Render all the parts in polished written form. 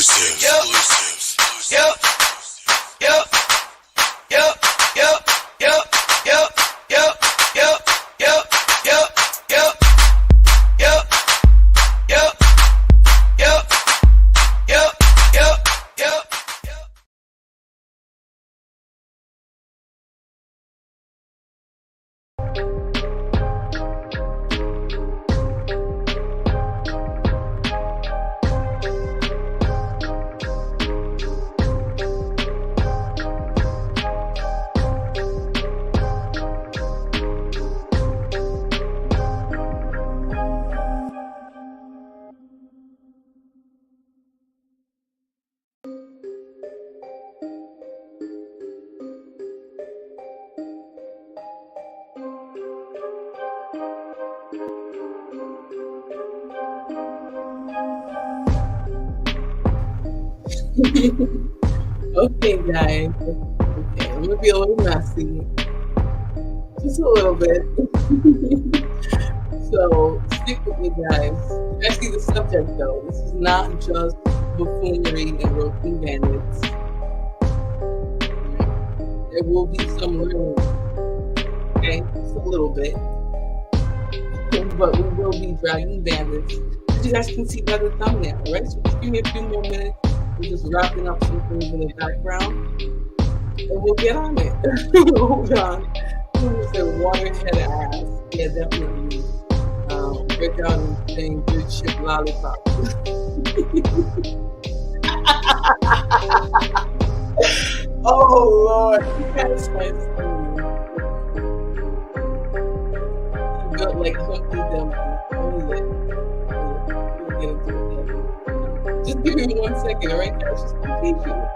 Exclusives. Yep. Yep. Yep. Yep. Yep. Yep. Yep. Yep. Yep. Yep. Yep. Yep. Yep. Yep. Yep. Yep. Yep. Yep. Okay, guys. Okay, I'm gonna be a little messy, just a little bit. So stick with me, guys. Especially the subject, though. This is not just buffoonery and roasting bandits. There will be some learning, okay, just a little bit. But we will be dragging bandits. As you guys can see by the thumbnail, right? So just give me a few more minutes. We're just wrapping up some things in the background, and we'll get on it. Hold on. Who said waterhead ass? Yeah, definitely. Break out and saying good shit lollipop. Oh Lord, that's my son. You got like Humpty Dumpty. What is it? We'll get into it. Just give me 1 second, alright guys? Just be patient.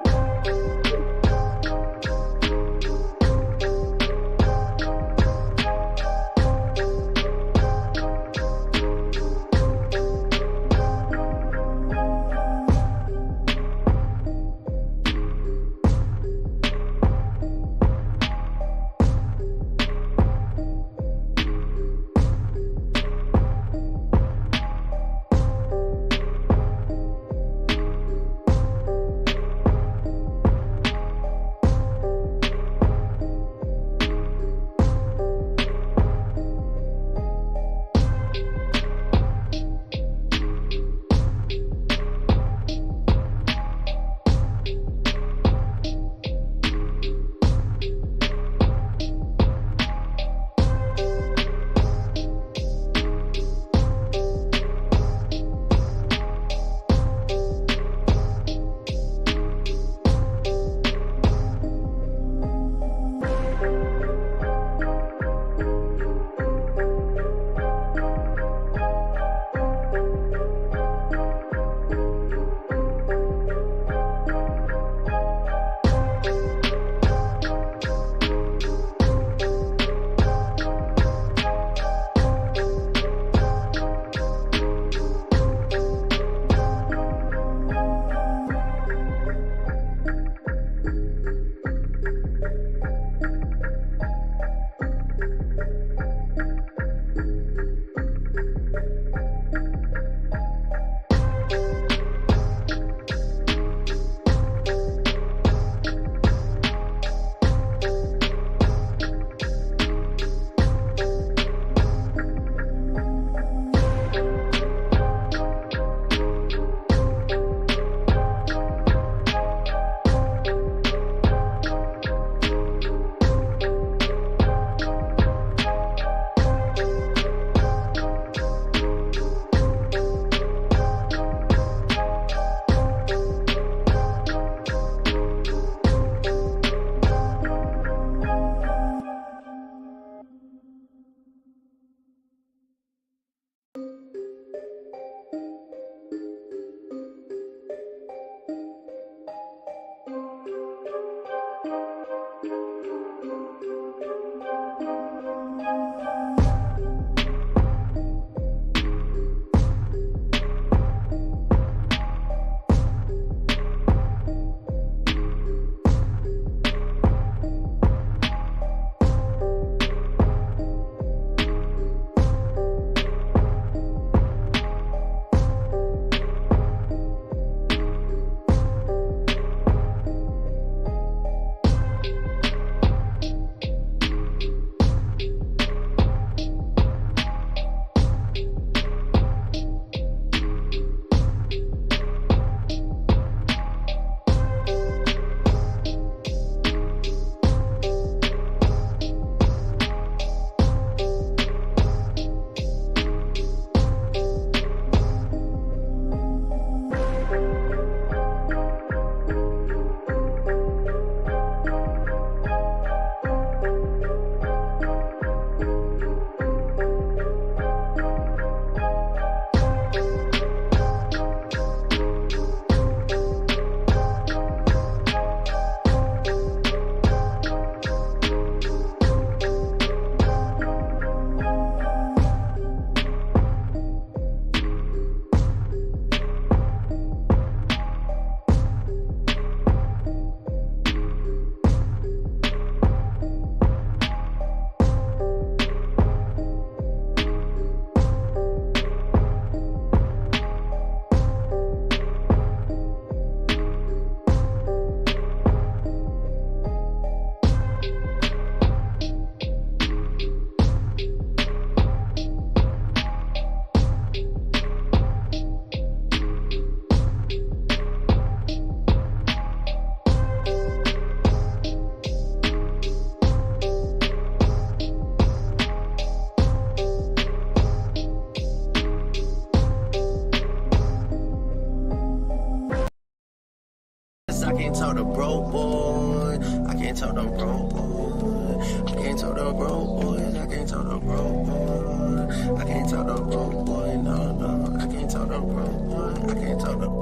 can't tell them broke boys. I can't tell them broke boys. I can't tell them broke boys. I can't tell them broke boys. No, no. I can't tell them broke boys. I can't tell them.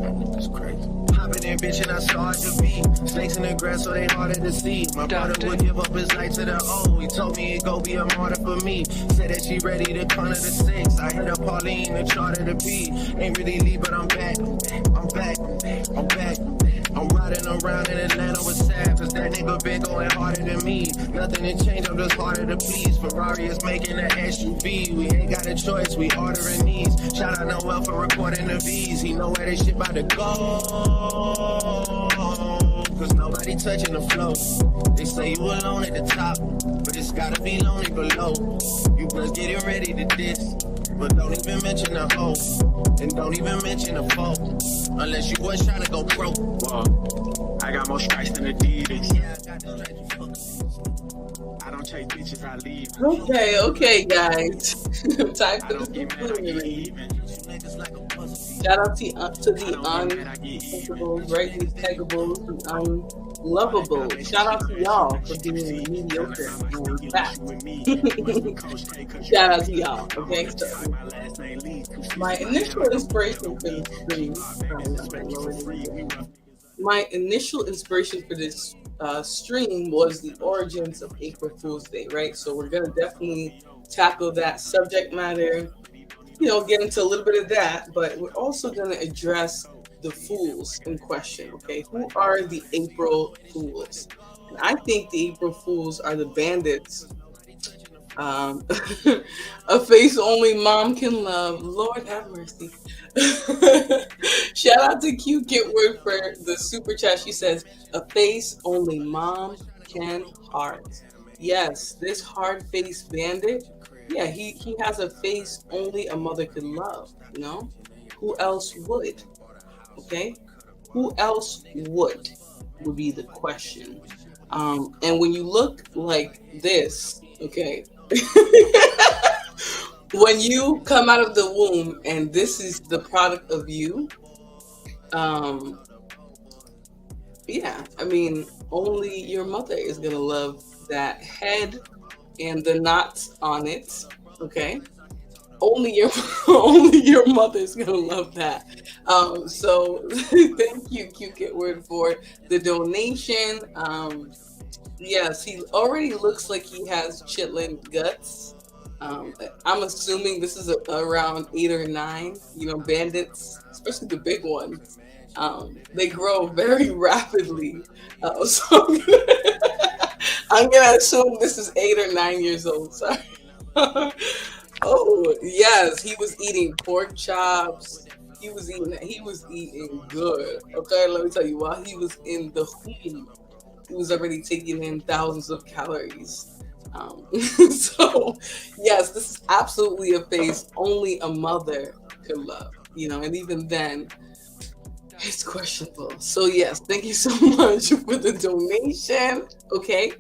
That nigga's crazy. Hopping in, bitch, and I saw it to be. Snakes in the grass, so they harder to see. My brother would give up his life to the O. He told me he'd go be a martyr for me. Said that she ready to corner the six. I hit up Pauline and charter the P. Ain't really leave, but I'm back. I'm back. I'm back. I'm riding around in Atlanta with Sav, cause that nigga been going harder than me. Nothing to change, I'm just harder to please. Ferrari is making an SUV. We ain't got a choice, we ordering these. Shout out Noel for recording the V's. He know where they shit about to go. Cause nobody touching the flow. They say you alone at the top, but it's gotta be lonely below. You just getting ready to diss, but don't even mention the hoe. And don't even mention the foe, unless you was trying to go broke. Whoa. I got more stripes than Adidas. Yeah, I got the stripes. I don't chase bitches, I leave. Okay, guys. Time for the conclusion. Shout out to the untouchables, right? These peggables, the unlovable. Shout out to y'all for being mediocre and fat. Shout out to y'all, okay? So, my initial inspiration for this stream was the origins of April Fool's Day, right? So we're gonna definitely tackle that subject matter, get into a little bit of that, but we're also gonna address the fools in question, okay? Who are the April Fools? And I think the April Fools are the bandits. A face only mom can love. Lord have mercy. Shout out to Q Kitward for the super chat. She says, a face only mom can heart. Yes, this hard-faced bandit, yeah, he has a face only a mother could love, Who else would? Okay? Who else would be the question. And when you look like this, okay, when you come out of the womb and this is the product of you, yeah, I mean, only your mother is gonna love that head and the knots on it, okay? Only your mother is gonna love that. So thank you, Q-Kit for the donation. Yes, he already looks like he has chitlin guts. I'm assuming this is around 8 or 9. Bandits, especially the big ones, they grow very rapidly. So I'm gonna assume this is 8 or 9 years old. Sorry. Oh yes, he was eating pork chops. He was eating good. Okay, let me tell you, while he was in the womb, he was already taking in thousands of calories. So yes, this is absolutely a face only a mother could love, and even then it's questionable. So yes, thank you so much for the donation. Okay,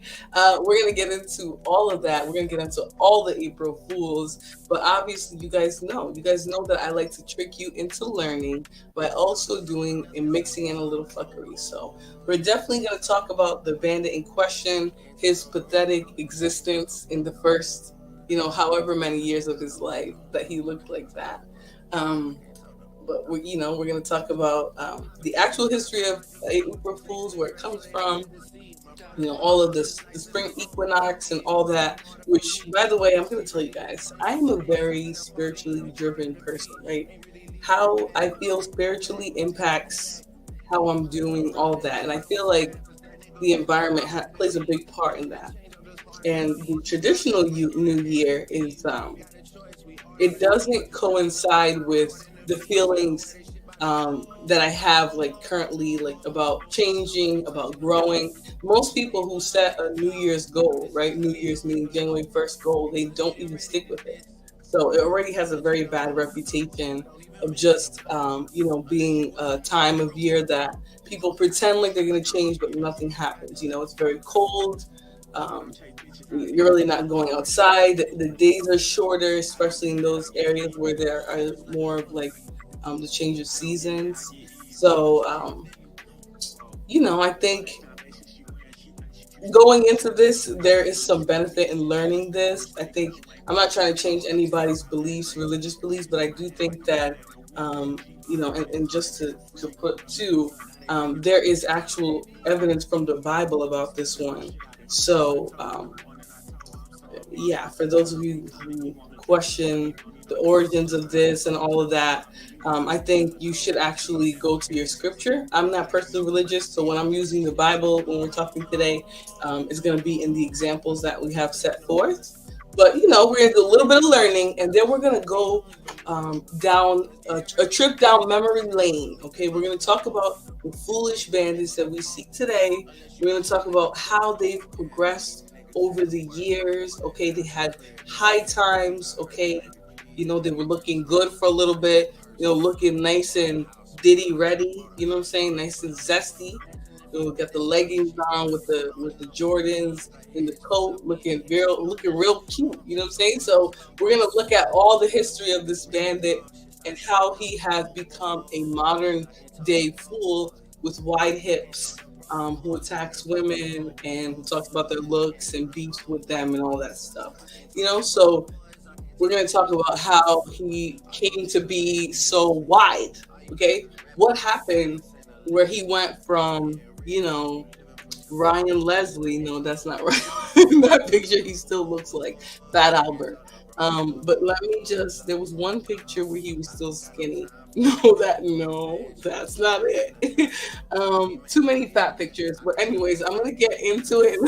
we're gonna get into all of that. We're gonna get into all the April Fools, but obviously you guys know that I like to trick you into learning by also doing and mixing in a little fuckery. So we're definitely gonna talk about the bandit in question, his pathetic existence in the first, however many years of his life that he looked like that. But we're going to talk about the actual history of April Fools, where it comes from, all of this, the spring equinox and all that, which, by the way, I'm going to tell you guys, I am a very spiritually driven person, right? How I feel spiritually impacts how I'm doing all that. And I feel like the environment plays a big part in that. And the traditional New Year is, it doesn't coincide with the feelings that I have currently about changing, about growing. Most people who set a New Year's goal, right? New Year's meaning January 1st goal, they don't even stick with it. So it already has a very bad reputation of just, being a time of year that people pretend like they're going to change, but nothing happens. It's very cold. You're really not going outside. The days are shorter, especially in those areas where there are more of the change of seasons. So, I think going into this, there is some benefit in learning this. I think I'm not trying to change anybody's beliefs, religious beliefs, but I do think that, and just to put two, there is actual evidence from the Bible about this one. So, yeah, for those of you who question the origins of this and all of that, I think you should actually go to your scripture. I'm not personally religious, so when I'm using the Bible when we're talking today, it's going to be in the examples that we have set forth. But we're going to do a little bit of learning, and then we're going to go down a trip down memory lane. Okay, we're going to talk about the foolish bandits that we see today. We're going to talk about how they've progressed over the years. Okay, they had high times. Okay, they were looking good for a little bit. Looking nice and diddy ready. You know what I'm saying? Nice and zesty. Got the leggings on with the Jordans and the coat, looking real cute. You know what I'm saying? So we're gonna look at all the history of this bandit and how he has become a modern day fool with wide hips, who attacks women and who talks about their looks and beefs with them and all that stuff. So we're going to talk about how he came to be so wide. Okay, what happened where he went from Ryan Leslie? No, that's not right. In that picture, he still looks like Fat Albert. But there was one picture where he was still skinny. No, that's not it. Too many fat pictures. But anyways, I'm gonna get into it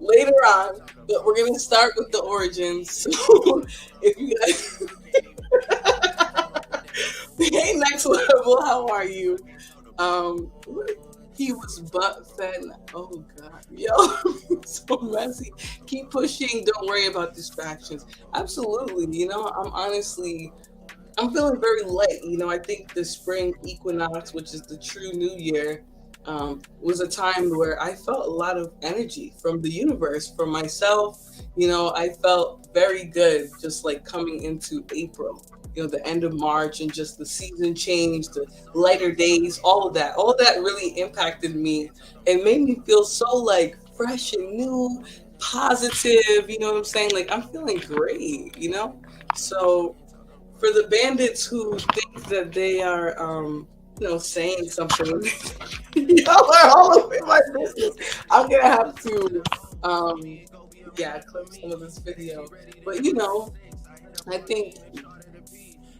later on. But we're gonna start with the origins. So if you guys, hey, next level, how are you? He was butt fed. Oh God, yo, so messy. Keep pushing. Don't worry about distractions. Absolutely. I'm feeling very light. I think the spring equinox, which is the true new year, was a time where I felt a lot of energy from the universe, from myself. I felt very good just like coming into April, the end of March, and just the season change, the lighter days, all of that. All of that really impacted me and made me feel so like fresh and new, positive. You know what I'm saying? Like I'm feeling great, So for the bandits who think that they are, saying something, y'all are all over my business. I'm gonna have to, clip some of this video. But I think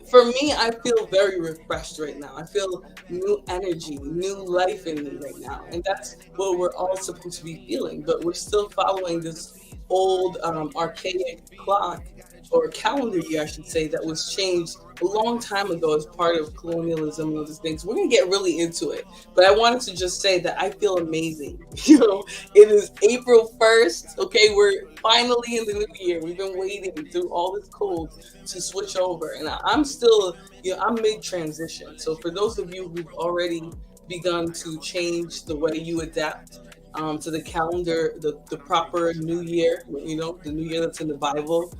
for me, I feel very refreshed right now. I feel new energy, new life in me right now, and that's what we're all supposed to be feeling. But we're still following this old, archaic clock, or calendar year, I should say, that was changed a long time ago as part of colonialism and other things. We're gonna get really into it, but I wanted to just say that I feel amazing. It is April 1st. Okay, we're finally in the new year. We've been waiting through all this cold to switch over, and I'm still, I'm mid transition. So for those of you who've already begun to change the way you adapt to the calendar, the proper new year, the new year that's in the Bible.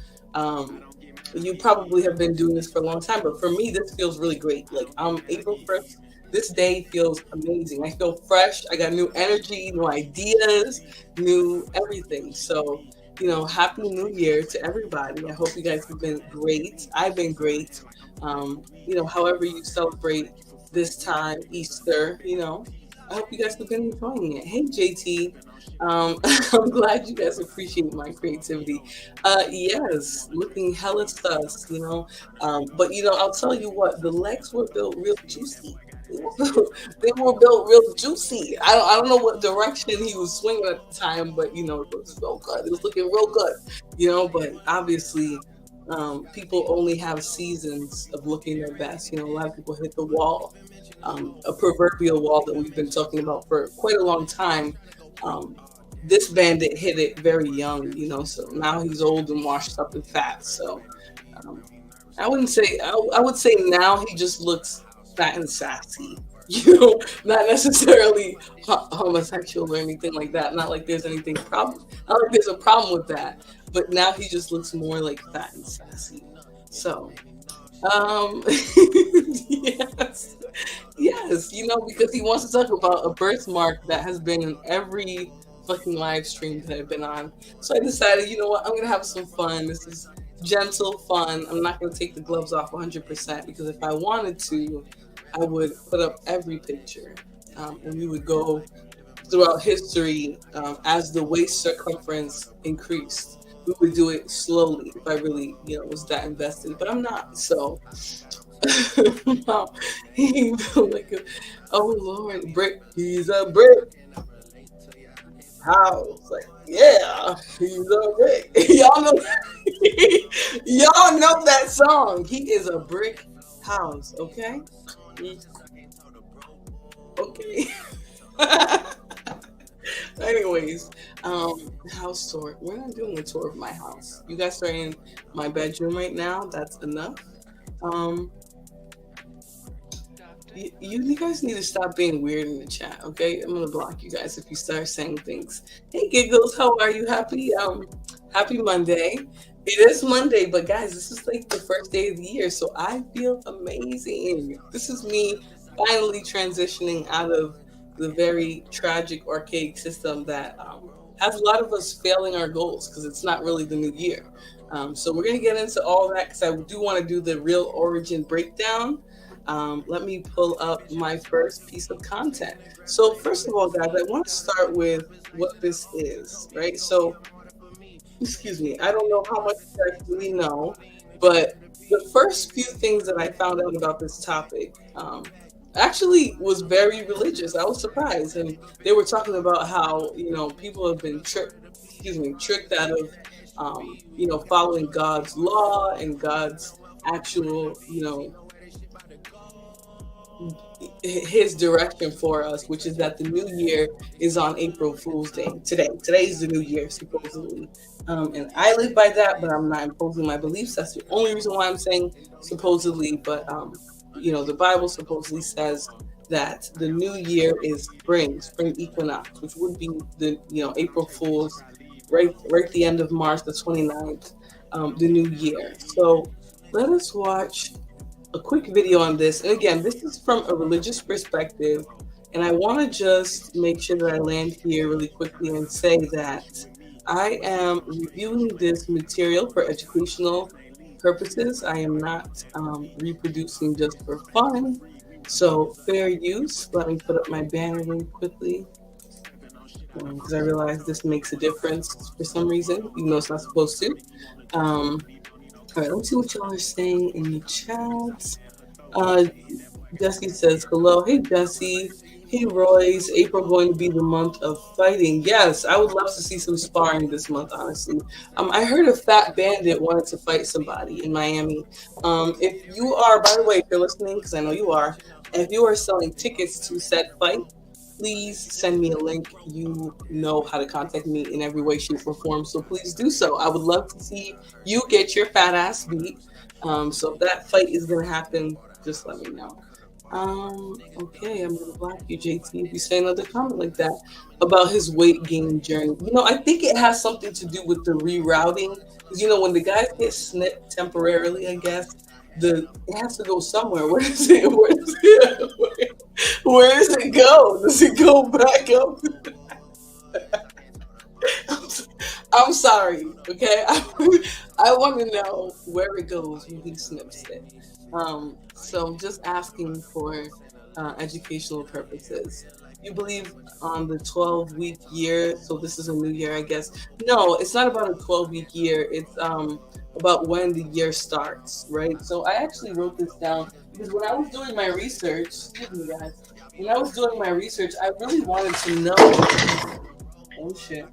You probably have been doing this for a long time, but for me, this feels really great. Like April 1st, this day feels amazing. I feel fresh. I got new energy, new ideas, new everything. So, happy new year to everybody. I hope you guys have been great. I've been great. However you celebrate this time, Easter, I hope you guys have been enjoying it. Hey, JT. I'm glad you guys appreciate my creativity. Yes, looking hella sus, but I'll tell you what, the legs were built real juicy. They were built real juicy. I don't know what direction he was swinging at the time, but it was real good. It was looking real good, but obviously, people only have seasons of looking their best. A lot of people hit the wall, a proverbial wall that we've been talking about for quite a long time. This bandit hit it very young, so now he's old and washed up and fat. So I would say now he just looks fat and sassy, not necessarily homosexual or anything like that. Not like there's anything problem. Not like there's a problem with that, but now he just looks more like fat and sassy. So, yes, because he wants to talk about a birthmark that has been in every fucking live streams that I've been on. So I decided, you know what, I'm gonna have some fun. This is gentle fun. I'm not gonna take the gloves off 100% because if I wanted to, I would put up every picture, and we would go throughout history as the waist circumference increased. We would do it slowly if I really, was that invested. But I'm not. So, wow, he felt like oh Lord, brick. He's a brick house. Like, yeah, he's a brick. Y'all know, y'all know that song. He is a brick house. Okay. Okay. Anyways, house tour. We're not doing a tour of my house. You guys are in my bedroom right now. That's enough. Um, you guys need to stop being weird in the chat, okay? I'm gonna block you guys if you start saying things. Hey, giggles, how are you? Happy Monday. It is Monday, but guys, this is like the first day of the year, so I feel amazing. This is me finally transitioning out of the very tragic, archaic system that has a lot of us failing our goals because it's not really the new year. So we're going to get into all that because I do want to do the real origin breakdown. Let me pull up my first piece of content. So first of all, guys, I want to start with what this is, right? So, excuse me, I don't know how much you guys really know, but the first few things that I found out about this topic actually was very religious. I was surprised, and they were talking about how people have been tricked out of following God's law and God's actual his direction for us, which is that the new year is on April Fool's Day. Today is the new year, supposedly. And I live by that, but I'm not imposing my beliefs. That's the only reason why I'm saying supposedly. But the Bible supposedly says that the new year is spring equinox, which would be the April Fool's, right the end of March, the 29th, the new year. So let us watch a quick video on this. And again, this is from a religious perspective, and I want to just make sure that I land here really quickly and say that I am reviewing this material for educational purposes. I am not reproducing just for fun. So fair use. Let me put up my banner really quickly because I realize this makes a difference for some reason, even though it's not supposed to. All right, let's see what y'all are saying in the chat. Jesse says hello. Hey, Jesse. Hey, Royce. April going to be the month of fighting. Yes, I would love to see some sparring this month, honestly. I heard a fat bandit wanted to fight somebody in Miami. If you are, by the way, if you're listening, because I know you are, if you are selling tickets to said fight, please send me a link. You know how to contact me in every way, shape, or form, so please do so. I would love to see you get your fat ass beat. So if that fight is going to happen, just let me know. Okay, I'm going to block you, JT, if you say another comment like that about his weight gain journey. I think it has something to do with the rerouting. Because, when the guys get snipped temporarily, I guess, it has to go somewhere. Where does it go? Does it go back up? I'm sorry, okay? I want to know where it goes when he snips it. So I'm just asking for educational purposes. You believe on the 12-week year, so this is a new year, I guess. No, it's not about a 12-week year. It's about when the year starts, right? So I actually wrote this down because when I was doing my research, excuse me, guys, when I was doing my research, I really wanted to know. Oh shit!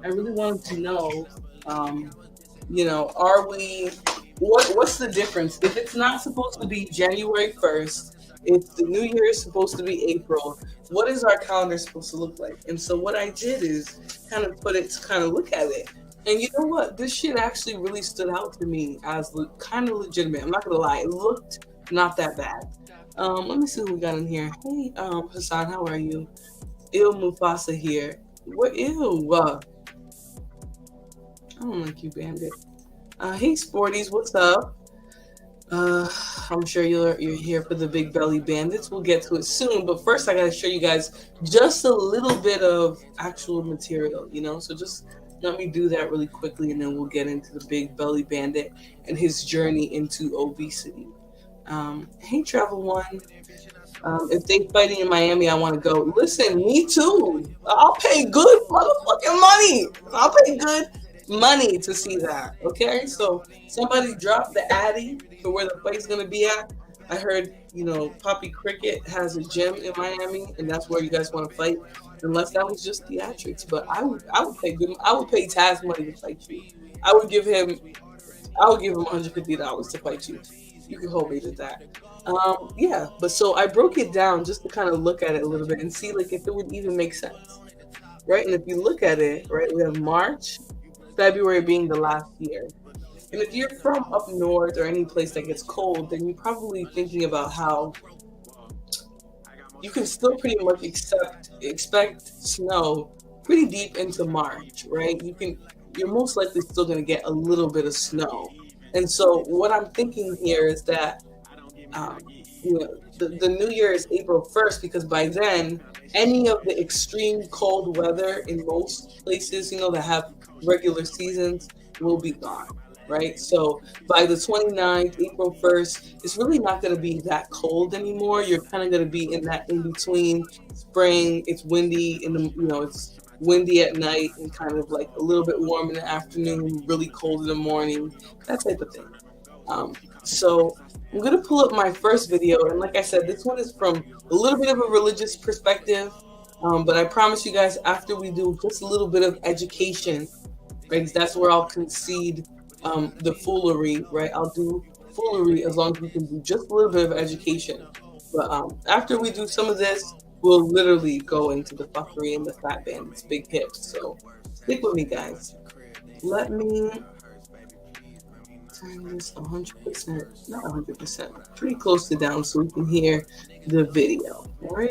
I really wanted to know. Are we? What's the difference? If it's not supposed to be January 1st, if the new year is supposed to be April, what is our calendar supposed to look like? And so what I did is kind of put it to kind of look at it. And you know what? This shit actually really stood out to me as kind of legitimate. I'm not gonna lie, it looked not that bad. Let me see who we got in here. Hey, Hassan, how are you? Il Mufasa here. What? Ew. I don't like you, Bandit. Hey, Sporties, what's up? I'm sure you're here for the big belly bandits. We'll get to it soon, but first I gotta show you guys just a little bit of actual material, you know. So just let me do that really quickly, and then we'll get into the big belly bandit and his journey into obesity. Hey, Travel One. If they fighting in Miami, I want to go. Listen, me too. I'll pay good motherfucking money. I'll pay good money to see that. Okay, so somebody dropped the addy for where the fight's gonna be at. I heard, Poppy Cricket has a gym in Miami, and that's where you guys want to fight. Unless that was just theatrics, but I would pay good. I would pay Taz money to fight you. I would give him I would give him $150 to fight you. You can hold me to that. Yeah, but so I broke it down just to kind of look at it a little bit and see like if it would even make sense, right? And if you look at it, right, we have March, February being the last year. And if you're from up north or any place that gets cold, then you're probably thinking about how you can still pretty much expect snow pretty deep into March, right? You're most likely still going to get a little bit of snow. And so what I'm thinking here is that um, the New Year is April 1st because by then any of the extreme cold weather in most places, that have regular seasons will be gone. Right. So by the 29th, April 1st, it's really not going to be that cold anymore. You're kind of going to be in that in between spring. It's windy it's windy at night and kind of like a little bit warm in the afternoon, really cold in the morning, that type of thing. Um, so I'm gonna pull up my first video, and like I said, this one is from a little bit of a religious perspective, but I promise you guys, after we do just a little bit of education, right? 'Cause that's where I'll concede the foolery, right? I'll do foolery as long as we can do just a little bit of education. But after we do some of this, we'll literally go into the fuckery and the fat bandits, big hips. So stick with me, guys. Let me turn this 100%, not 100%, pretty close to down so we can hear the video. All right.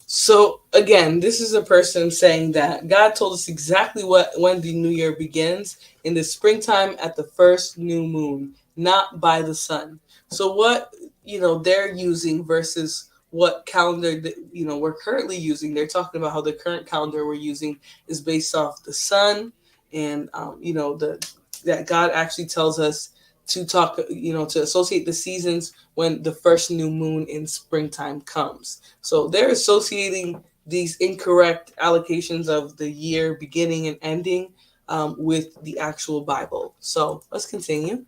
So again, this is a person saying that God told us exactly when the new year begins in the springtime at the first new moon, not by the sun. So what they're using versus what calendar that we're currently using. They're talking about how the current calendar we're using is based off the sun, and the that God actually tells us to talk, to associate the seasons when the first new moon in springtime comes. So they're associating these incorrect allocations of the year beginning and ending with the actual Bible. So let's continue.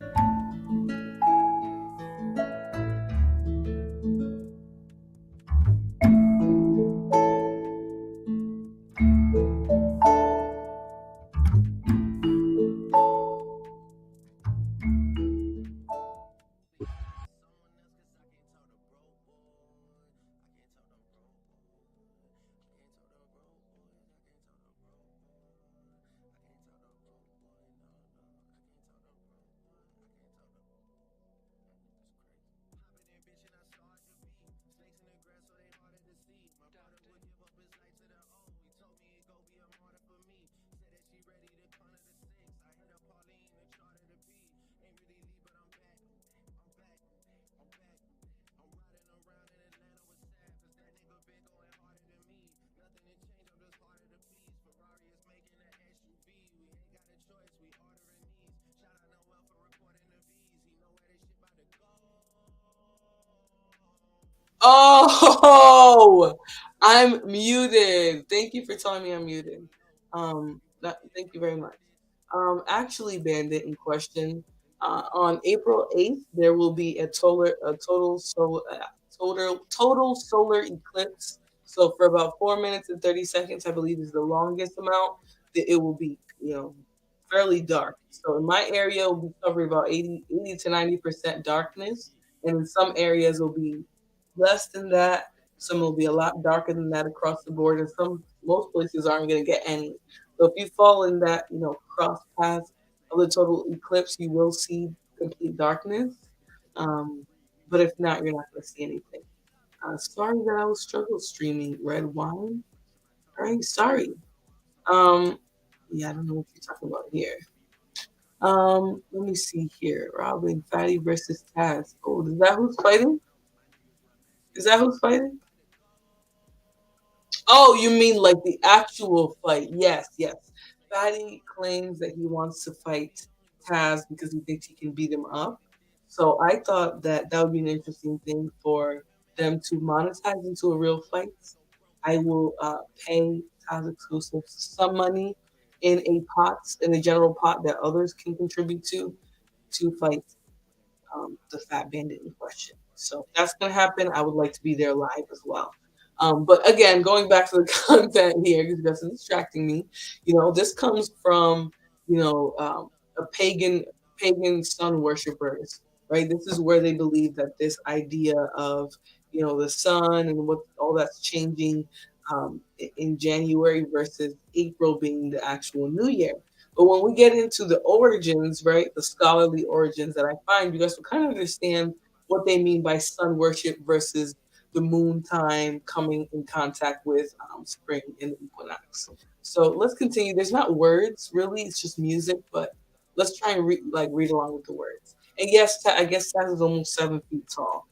Oh, I'm muted. Thank you for telling me I'm muted. Thank you very much. Actually, Bandit in question, on April 8th, there will be a total solar eclipse. So for about 4 minutes and 30 seconds, I believe is the longest amount that it will be, fairly dark. So in my area, will be covering about 80 to 90% darkness, and in some areas will be less than that. Some will be a lot darker than that across the board, and some most places aren't going to get any. So if you fall in that cross path of the total eclipse, you will see complete darkness. Um, but if not, you're not going to see anything. Sorry that I was struggle streaming red wine. All right, sorry. Um, yeah, I don't know what you're talking about here. Let me see here. Robin, Fatty versus Taz. Oh, is that who's fighting? Is that who's fighting? Oh, you mean like the actual fight? Yes, yes. Fatty claims that he wants to fight Taz because he thinks he can beat him up. So I thought that that would be an interesting thing for them to monetize into a real fight. I will pay Taz exclusives some money in a pot, in a general pot that others can contribute to fight the fat bandit in question. So if that's going to happen, I would like to be there live as well. But again, going back to the content here, because it's distracting me. This comes from a pagan sun worshippers, right? This is where they believe that this idea of the sun and what all that's changing in January versus April being the actual New Year. But when we get into the origins, right, the scholarly origins that I find, you guys will kind of understand what they mean by sun worship versus the moon time coming in contact with spring and the equinox. So let's continue. There's not words really; it's just music. But let's try and read along with the words. And yes, I guess Taz is almost 7 feet tall.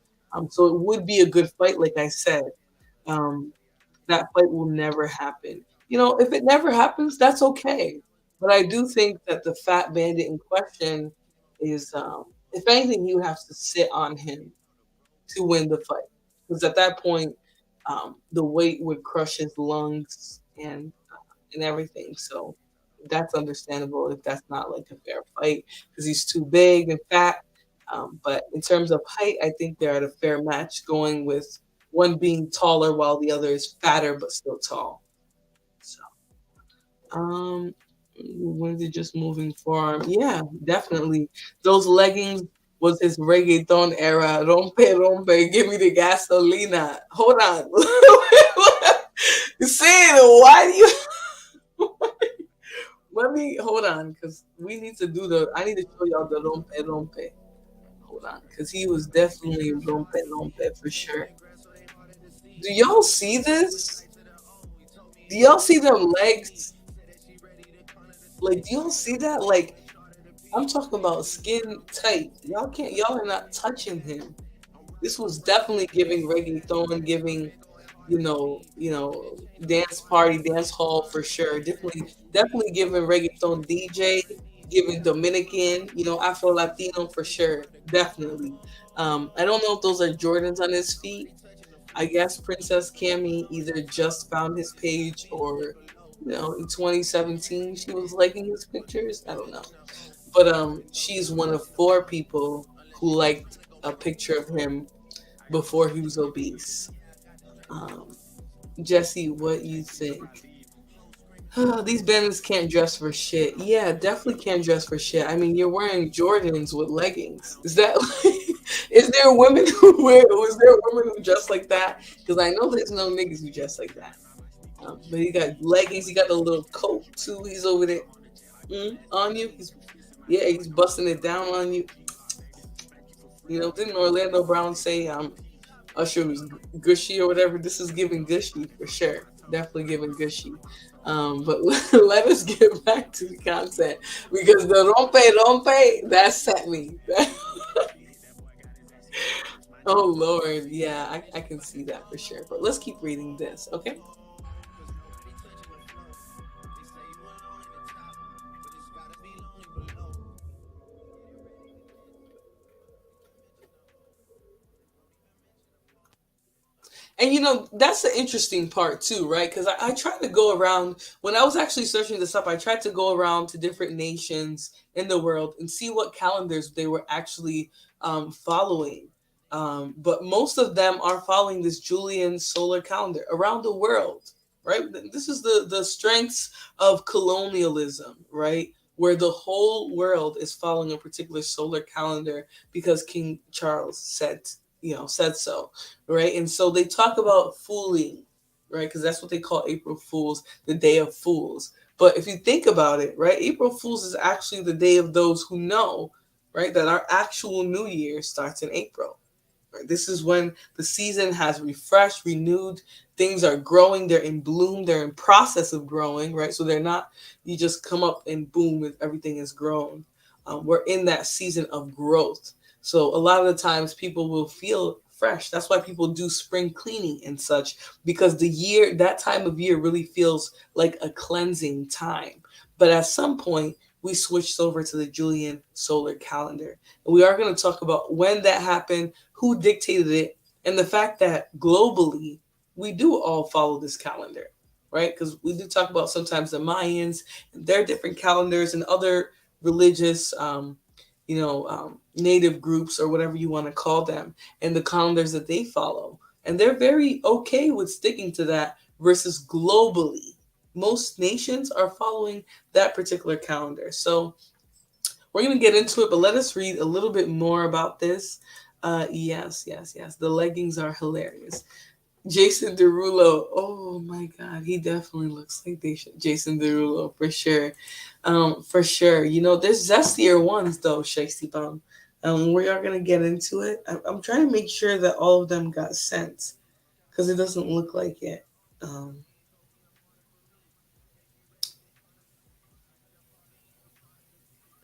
So it would be a good fight, like I said. Um, that fight will never happen. If it never happens, that's okay. But I do think that the fat bandit in question is, if anything, he would have to sit on him to win the fight. Because at that point, the weight would crush his lungs and everything. So that's understandable if that's not like a fair fight because he's too big and fat. But in terms of height, I think they're at a fair match, going with one being taller while the other is fatter but still tall. So, um, when's it just moving forearm? Yeah, definitely. Those leggings was his reggaeton era. Rompe, rompe, give me the gasolina. Hold on. See, why do you? Let me hold on, because we need to do the. I need to show y'all the rompe, rompe. Hold on, because he was definitely rompe, rompe for sure. Do y'all see this? Do y'all see them legs? Like, do y'all see that? Like, I'm talking about skin tight. Y'all are not touching him. This was definitely giving reggaeton, giving, dance party, dance hall for sure. Definitely giving reggaeton DJ, giving Dominican, Afro Latino for sure. Definitely. I don't know if those are Jordans on his feet. I guess Princess Cammy either just found his page or, in 2017 she was liking his pictures. I don't know. But she's one of 4 people who liked a picture of him before he was obese. Um, Jesse, what you think? These bandits can't dress for shit. Yeah, definitely can't dress for shit. I mean, you're wearing Jordans with leggings. Is that like? Is there women who wear? Was there women who dress like that? Because I know there's no niggas who dress like that. But he got leggings. He got the little coat too. He's over there on you. He's busting it down on you. Didn't Orlando Brown say Usher was gushy or whatever? This is giving gushy for sure. Definitely giving gushy. But let us get back to the content because the rompe that set me. Oh Lord, yeah, I can see that for sure. But let's keep reading this, okay? And that's the interesting part too, right? Because I tried to go around when I was actually searching this up. I tried to go around to different nations in the world and see what calendars they were actually following. But most of them are following this Julian solar calendar around the world, right? This is the strengths of colonialism, right? where the whole world is following a particular solar calendar because King Charles said so, right? And so they talk about fooling, right? Because that's what they call April Fools, the Day of Fools. But if you think about it, right, April Fools is actually the day of those who know, right, that our actual New Year starts in April. Right? This is when the season has refreshed, renewed. Things are growing. They're in bloom. They're in process of growing, right? So they're not. You just come up and boom, everything is grown. We're in that season of growth. So a lot of the times people will feel fresh. That's why people do spring cleaning and such, because that time of year really feels like a cleansing time. But at some point, we switched over to the Julian solar calendar. And we are going to talk about when that happened, who dictated it, and the fact that globally we do all follow this calendar, right? Because we do talk about sometimes the Mayans and their different calendars and other religious, native groups or whatever you want to call them, and the calendars that they follow. And they're very okay with sticking to that versus globally. Most nations are following that particular calendar. So we're going to get into it, but let us read a little bit more about this. Yes. The leggings are hilarious. Jason Derulo. Oh my God, he definitely looks like Jason Derulo for sure. For sure. There's zestier ones though, Shakespeare Bum. We are gonna get into it. I'm trying to make sure that all of them got sent because it doesn't look like it. Um,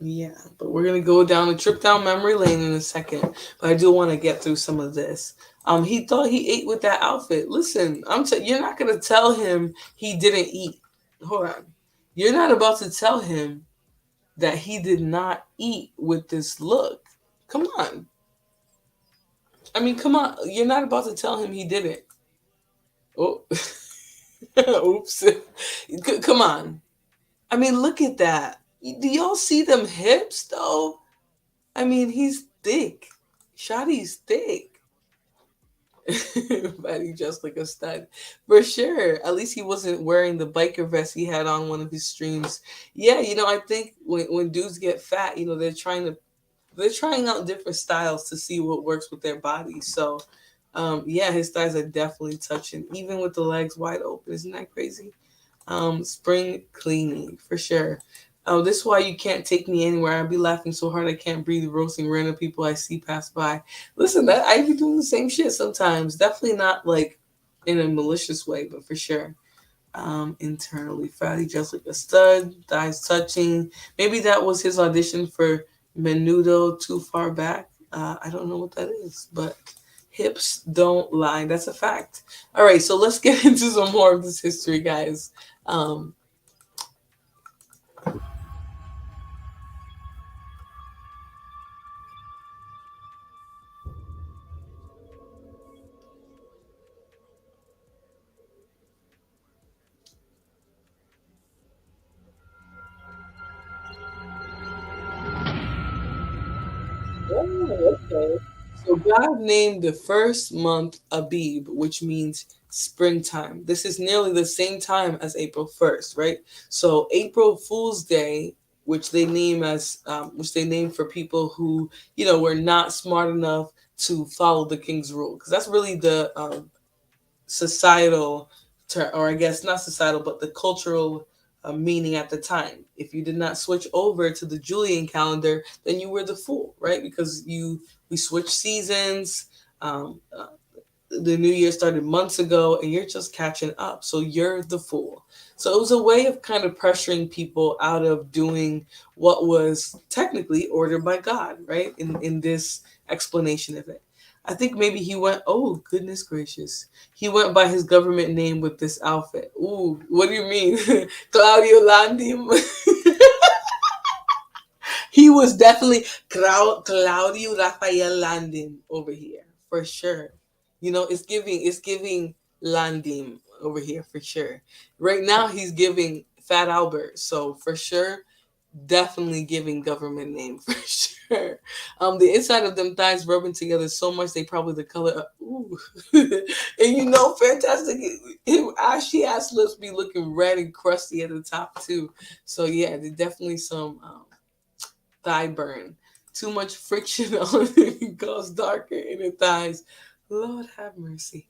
Yeah, but we're gonna go down a trip down memory lane in a second. But I do want to get through some of this. He thought he ate with that outfit. Listen, you're not gonna tell him he didn't eat. Hold on, you're not about to tell him that he did not eat with this look. Come on, I mean, come on. You're not about to tell him he didn't. Oh, oops. Come on. I mean, look at that. Do y'all see them hips though? I mean, he's thick. Shotty's thick. But he just like a stud. For sure. At least he wasn't wearing the biker vest he had on one of his streams. Yeah, I think when dudes get fat, they're trying out different styles to see what works with their bodies. So yeah, his thighs are definitely touching, even with the legs wide open. Isn't that crazy? Spring cleaning for sure. Oh, this is why you can't take me anywhere. I'd be laughing so hard I can't breathe, roasting random people I see pass by. Listen, that I be doing the same shit sometimes. Definitely not like in a malicious way, but for sure. Internally, Fatty just like a stud, thighs touching. Maybe that was his audition for Menudo Too Far Back. I don't know what that is, but hips don't lie. That's a fact. All right, so let's get into some more of this history, guys. Um, Oh, okay. So God named the first month Abib, which means springtime. This is nearly the same time as April 1st, right? So April Fool's Day, which they name for people who were not smart enough to follow the king's rule, because that's really the societal term, or I guess not societal, but the cultural meaning at the time. If you did not switch over to the Julian calendar, then you were the fool, right? Because we switched seasons. The new year started months ago, and you're just catching up. So you're the fool. So it was a way of kind of pressuring people out of doing what was technically ordered by God, right? In this explanation of it. I think maybe he went, oh, goodness gracious. He went by his government name with this outfit. Ooh, what do you mean? Claudio Landim. He was definitely Claudio Rafael Landim over here, for sure. It's giving Landim over here for sure. Right now he's giving Fat Albert. So for sure, definitely giving government name for sure. The inside of them thighs rubbing together so much they probably the color of ooh. And fantastic. Ashy ass lips be looking red and crusty at the top too. So yeah, there's definitely some thigh burn. Too much friction on it can cause darker inner thighs. Lord have mercy.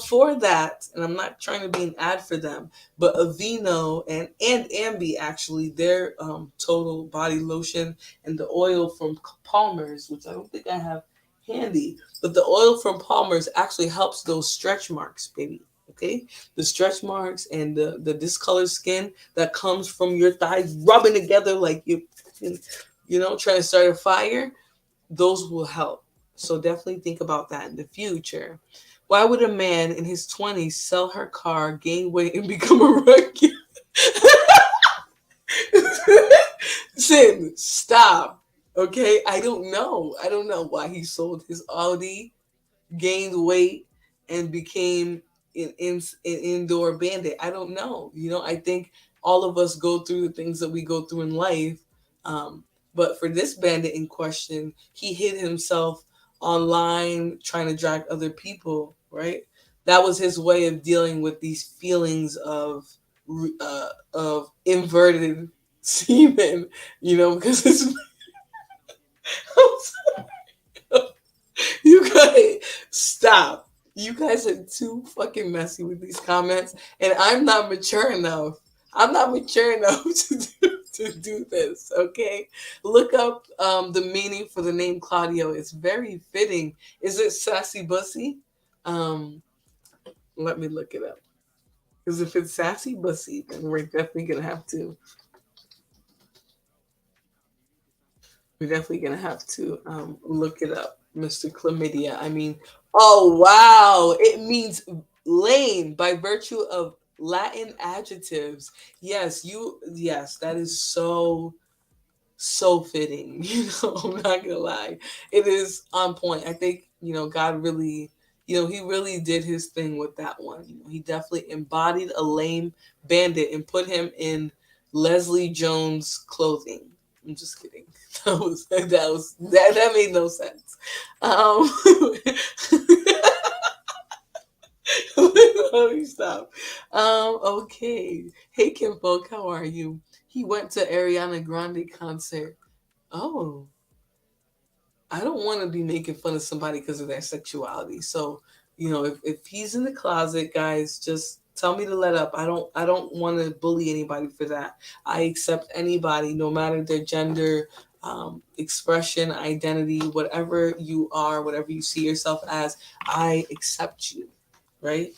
For that, and I'm not trying to be an ad for them, but Aveeno and Ambi actually, their total body lotion and the oil from Palmer's, which I don't think I have handy, but the oil from Palmer's actually helps those stretch marks, baby. Okay, the stretch marks and the discolored skin that comes from your thighs rubbing together like trying to start a fire, those will help. So definitely think about that in the future. Why would a man in his 20s sell her car, gain weight, and become a regular? Sin, stop. Okay, I don't know. I don't know why he sold his Audi, gained weight, and became an indoor bandit. I don't know. I think all of us go through the things that we go through in life. Um, but for this bandit in question, he hid himself online trying to drag other people, right? That was his way of dealing with these feelings of inverted semen, because it's you guys stop. You guys are too fucking messy with these comments, and I'm not mature enough. I'm not mature enough to do this. Okay, look up the meaning for the name Claudio. It's very fitting. Is it sassy bussy? Um, Let me look it up. Because if it's sassy bussy, then we're definitely gonna have to. We're definitely gonna have to look it up, Mr. Chlamydia. I mean, oh wow, it means lame by virtue of Latin adjectives. Yes, yes, that is so fitting. I'm not gonna lie, it is on point. I think God really, he really did his thing with that one. He definitely embodied a lame bandit and put him in Leslie Jones clothing. I'm just kidding. That made no sense. Um, Let me stop. Okay. Hey Kim Folk, how are you? He went to Ariana Grande concert. Oh, I don't want to be making fun of somebody because of their sexuality. So, if he's in the closet, guys, just tell me to let up. I don't want to bully anybody for that. I accept anybody, no matter their gender, expression, identity, whatever you are, whatever you see yourself as, I accept you, right?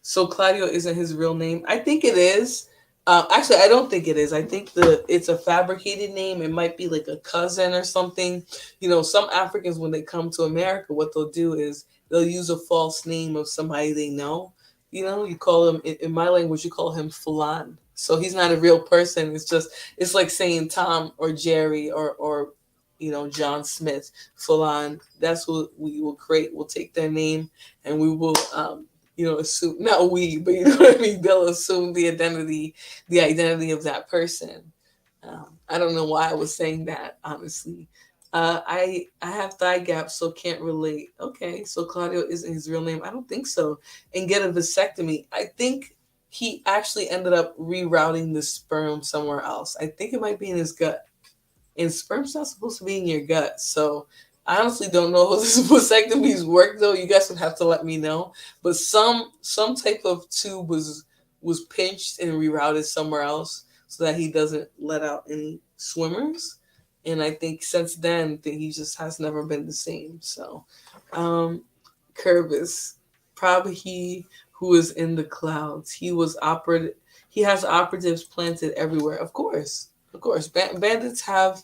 So Claudio isn't his real name. I think it is. Actually, I don't think it is. I think it's a fabricated name. It might be like a cousin or something. Some Africans when they come to America, what they'll do is they'll use a false name of somebody they know. You call him in my language. You call him Fulan. So he's not a real person. It's like saying Tom or Jerry or John Smith. Fulan. That's what we will create. We'll take their name and we will assume not we, but you know what I mean. They'll assume the identity of that person. I don't know why I was saying that. Honestly, I have thigh gaps, so can't relate. Okay, so Claudio isn't his real name. I don't think so. And get a vasectomy. I think he actually ended up rerouting the sperm somewhere else. I think it might be in his gut. And sperm's not supposed to be in your gut. So I honestly don't know how this vasectomies work though. You guys would have to let me know. But some type of tube was pinched and rerouted somewhere else so that he doesn't let out any swimmers. And I think since then that he just has never been the same. So Curvis, probably he who is in the clouds. He has operatives planted everywhere. Of course. Of course. Bandits have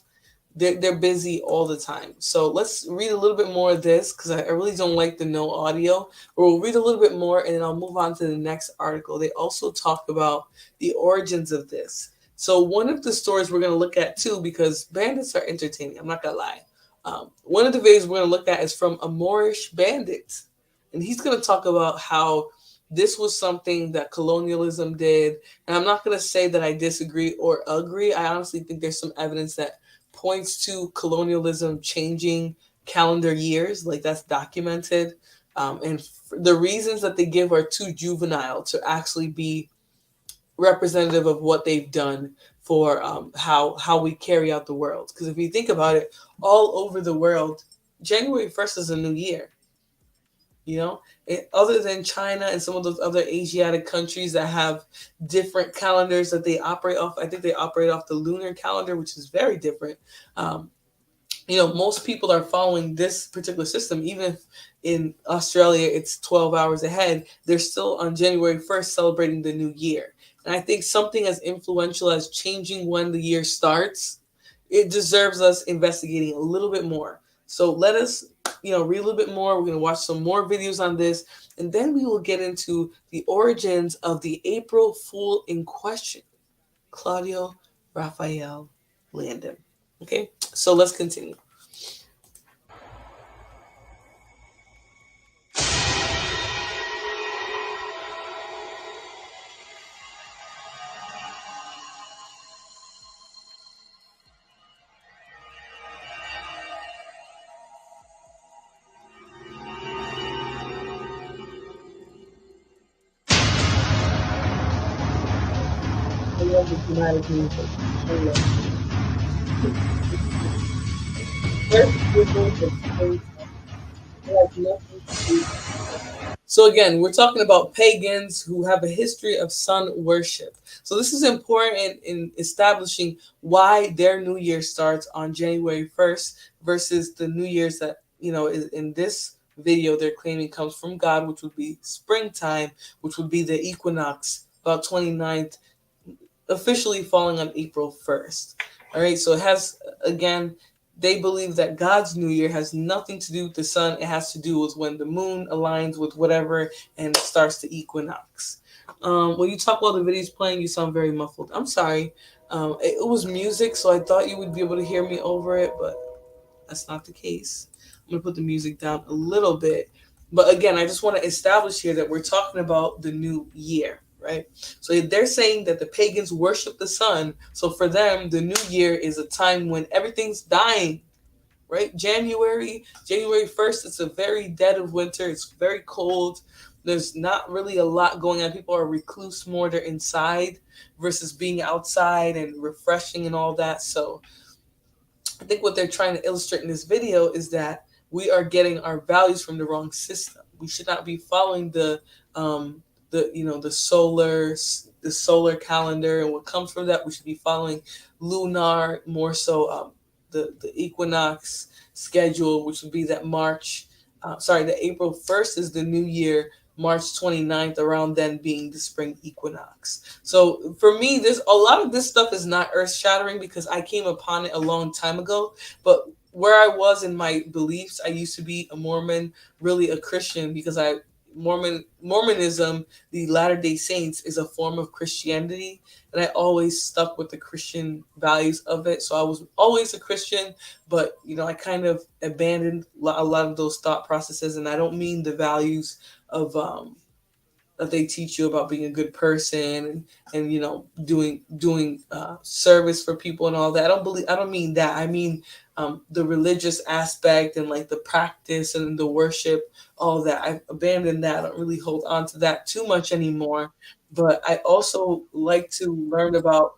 they're busy all the time. So let's read a little bit more of this because I really don't like the no audio. But we'll read a little bit more and then I'll move on to the next article. They also talk about the origins of this. So one of the stories we're going to look at too, because bandits are entertaining. I'm not going to lie. One of the videos we're going to look at is from a Moorish bandit. And he's going to talk about how this was something that colonialism did. And I'm not going to say that I disagree or agree. I honestly think there's some evidence that points to colonialism changing calendar years, like that's documented. The reasons that they give are too juvenile to actually be representative of what they've done for how we carry out the world. Because if you think about it, all over the world, January 1st is a new year. You know, other than China and some of those other Asiatic countries that have different calendars that they operate off. I think they operate off the lunar calendar, which is very different. Um, most people are following this particular system. Even if in Australia it's 12 hours ahead, they're still on January 1st celebrating the new year. And I think something as influential as changing when the year starts, it deserves us investigating a little bit more. So let us, read a little bit more. We're going to watch some more videos on this, and then we will get into the origins of the April Fool in question, Claudio Raphael Landon. Okay, so let's continue. I love the dramatic music. I love it. First, we're going to play like nothing to do. So again, we're talking about pagans who have a history of sun worship. So this is important in establishing why their New Year starts on January 1st versus the New Year's that, in this video they're claiming comes from God, which would be springtime, which would be the equinox, about 29th, officially falling on April 1st. All right, so it has, again, they believe that God's New Year has nothing to do with the sun. It has to do with when the moon aligns with whatever and starts the equinox. When you talk while the video's playing, you sound very muffled. I'm sorry. It was music, so I thought you would be able to hear me over it, but that's not the case. I'm going to put the music down a little bit. But again, I just want to establish here that we're talking about the new year, right? So they're saying that the pagans worship the sun. So for them, the new year is a time when everything's dying, right? January 1st, it's a very dead of winter. It's very cold. There's not really a lot going on. People are recluse more. They're inside versus being outside and refreshing and all that. So I think what they're trying to illustrate in this video is that we are getting our values from the wrong system. We should not be following the solar calendar and what comes from that. We should be following lunar, more so the equinox schedule, which would be that the April 1st is the new year, March 29th, around then being the spring equinox. So for me, there's a lot of this stuff is not earth shattering because I came upon it a long time ago. But where I was in my beliefs, I used to be a Mormon, really a Christian, because Mormonism, the Latter-day Saints, is a form of Christianity, and I always stuck with the Christian values of it. So I was always a Christian, but I kind of abandoned a lot of those thought processes, and I don't mean the values of that they teach you about being a good person and doing service for people and all that. I don't mean that. I mean the religious aspect and like the practice and the worship, all that. I've abandoned that. I don't really hold on to that too much anymore. But I also like to learn about